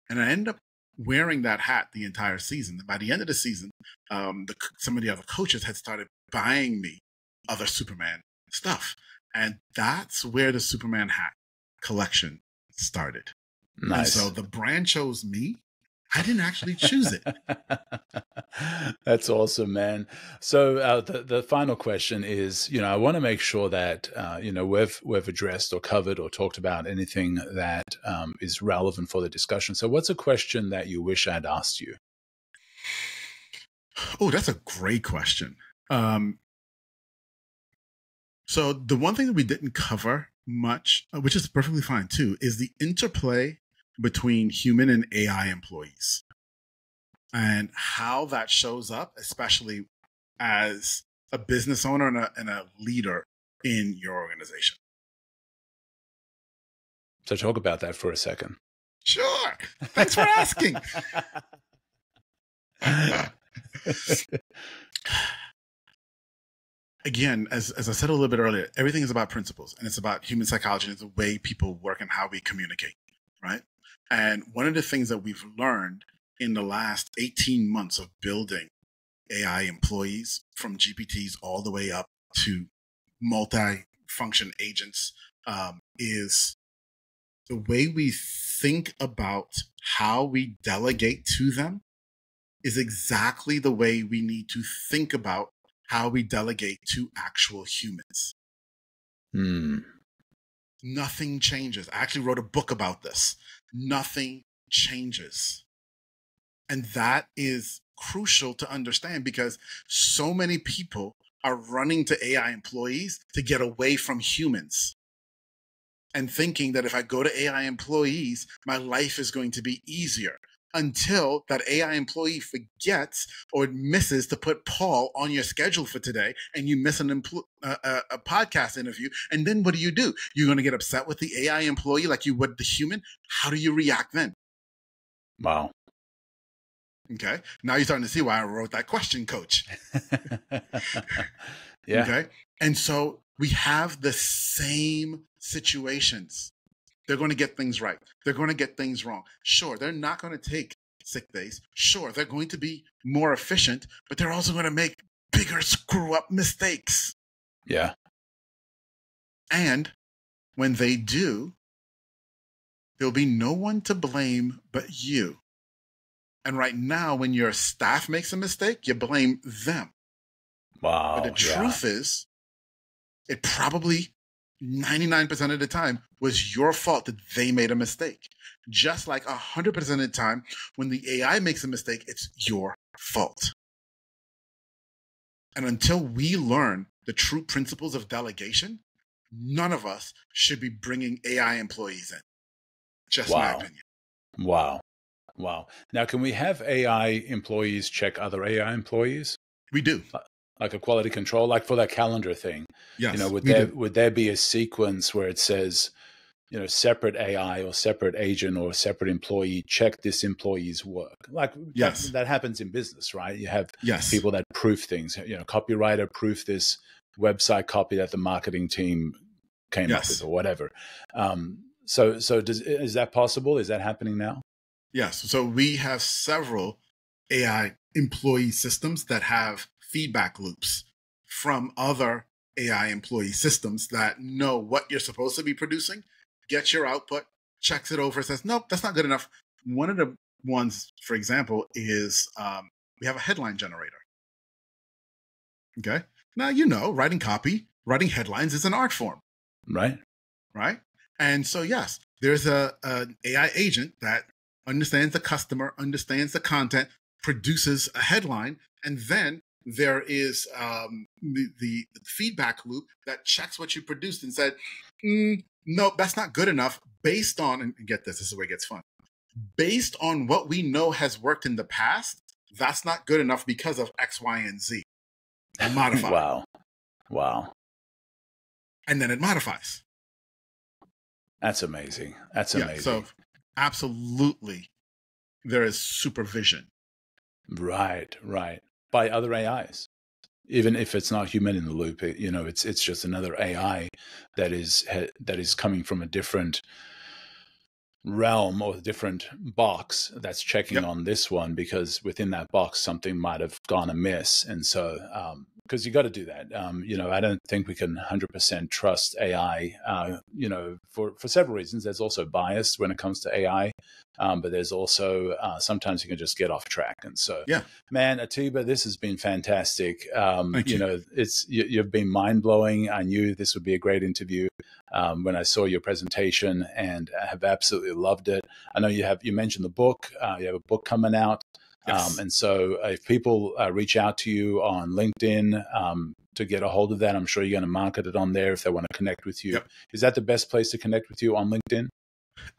Speaker 1: And I ended up wearing that hat the entire season. And by the end of the season, some of the other coaches had started buying me other Superman stuff. And that's where the Superman hat collection started.
Speaker 3: Nice.
Speaker 1: And so the brand chose me. I didn't actually choose it.
Speaker 3: That's awesome, man. So the final question is, I want to make sure that, we've addressed or covered or talked about anything that is relevant for the discussion. So what's a question that you wish I'd asked you?
Speaker 1: Oh, that's a great question. So the one thing that we didn't cover much, which is perfectly fine too, is the interplay between human and AI employees and how that shows up, especially as a business owner and a leader in your organization.
Speaker 3: So talk about that for a second.
Speaker 1: Sure. Thanks for asking. Again, as I said a little bit earlier, everything is about principles, and it's about human psychology and it's the way people work and how we communicate, right? And one of the things that we've learned in the last 18 months of building AI employees, from GPTs all the way up to multi-function agents, is the way we think about how we delegate to them is exactly the way we need to think about how we delegate to actual humans. Nothing changes. I actually wrote a book about this. Nothing changes. And that is crucial to understand because so many people are running to AI employees to get away from humans and thinking that if I go to AI employees, my life is going to be easier. Until that AI employee forgets or misses to put Paul on your schedule for today, and you miss a podcast interview. And then what do? You're going to get upset with the AI employee like you would the human. How do you react then?
Speaker 3: Wow.
Speaker 1: Okay. Now you're starting to see why I wrote that question, Coach.
Speaker 3: Yeah.
Speaker 1: Okay. And so we have the same situations. They're going to get things right. They're going to get things wrong. Sure, they're not going to take sick days. Sure, they're going to be more efficient, but they're also going to make bigger screw-up mistakes.
Speaker 3: Yeah.
Speaker 1: And when they do, there'll be no one to blame but you. And right now, when your staff makes a mistake, you blame them.
Speaker 3: Wow.
Speaker 1: But the truth is, it probably 99% of the time was your fault that they made a mistake. Just like 100% of the time, when the AI makes a mistake, it's your fault. And until we learn the true principles of delegation, none of us should be bringing AI employees in. Just my opinion.
Speaker 3: Wow. Now, can we have AI employees check other AI employees?
Speaker 1: We do.
Speaker 3: Like a quality control, like for that calendar thing.
Speaker 1: Yes,
Speaker 3: would there be a sequence where it says, separate AI or separate agent or separate employee, check this employee's work? Like that happens in business, right? You have people that proof things, copywriter proof this website copy that the marketing team came up with or whatever. So is that possible? Is that happening now?
Speaker 1: Yes. So we have several AI employee systems that have feedback loops from other AI employee systems that know what you're supposed to be producing, gets your output, checks it over, says, nope, that's not good enough. One of the ones, for example, is we have a headline generator. Okay. Now, writing copy, writing headlines is an art form.
Speaker 3: Right.
Speaker 1: And so, yes, there's an AI agent that understands the customer, understands the content, produces a headline, and then there is the feedback loop that checks what you produced and said, no, that's not good enough based on, and get this is where it gets fun, based on what we know has worked in the past, that's not good enough because of X, Y, and Z. Modify.
Speaker 3: Wow.
Speaker 1: And then it modifies.
Speaker 3: That's amazing. That's amazing.
Speaker 1: So absolutely, there is supervision.
Speaker 3: Right. By other AIs. Even if it's not human in the loop, it's just another AI that is coming from a different realm or a different box that's checking on this one, because within that box something might have gone amiss. And so because you got to do that. I don't think we can 100% trust AI, for several reasons. There's also bias when it comes to AI, but there's also sometimes you can just get off track. And so, man, Atiba, this has been fantastic.
Speaker 1: Thank you.
Speaker 3: You've been mind blowing. I knew this would be a great interview when I saw your presentation, and I have absolutely loved it. I know you mentioned the book. You have a book coming out.
Speaker 1: Yes.
Speaker 3: And so if people reach out to you on LinkedIn to get a hold of that, I'm sure you're going to market it on there if they want to connect with you. Yep. Is that the best place to connect with you, on LinkedIn?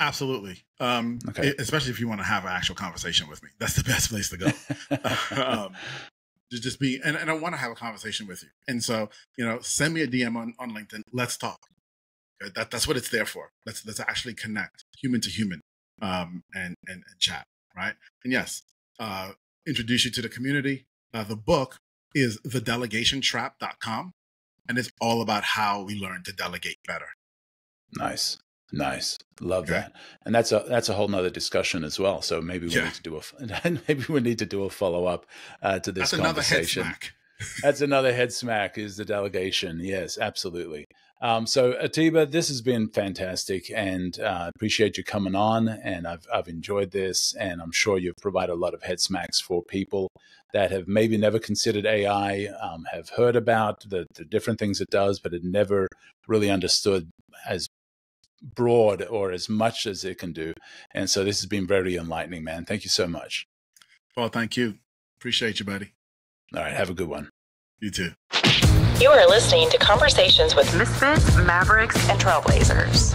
Speaker 1: Absolutely. Okay. Especially if you want to have an actual conversation with me. That's the best place to go. Just be, and I want to have a conversation with you. And so, send me a DM on LinkedIn. Let's talk. That's what it's there for. Let's actually connect human to human and chat. Right. And yes. Introduce you to the community. The book is thedelegationtrap.com, and it's all about how we learn to delegate better. Nice.
Speaker 3: Love that. And that's a whole nother discussion as well. So maybe we need to do a follow up to this conversation. That's another head smack, is the delegation. Yes, absolutely. So Atiba, this has been fantastic, and appreciate you coming on. And I've enjoyed this, and I'm sure you've provided a lot of head smacks for people that have maybe never considered AI, have heard about the different things it does, but had never really understood as broad or as much as it can do. And so this has been very enlightening, man. Thank you so much.
Speaker 1: Well, thank you. Appreciate you, buddy.
Speaker 3: All right. Have a good one.
Speaker 1: You too.
Speaker 2: You are listening to Conversations with Misfits, Mavericks, and Trailblazers.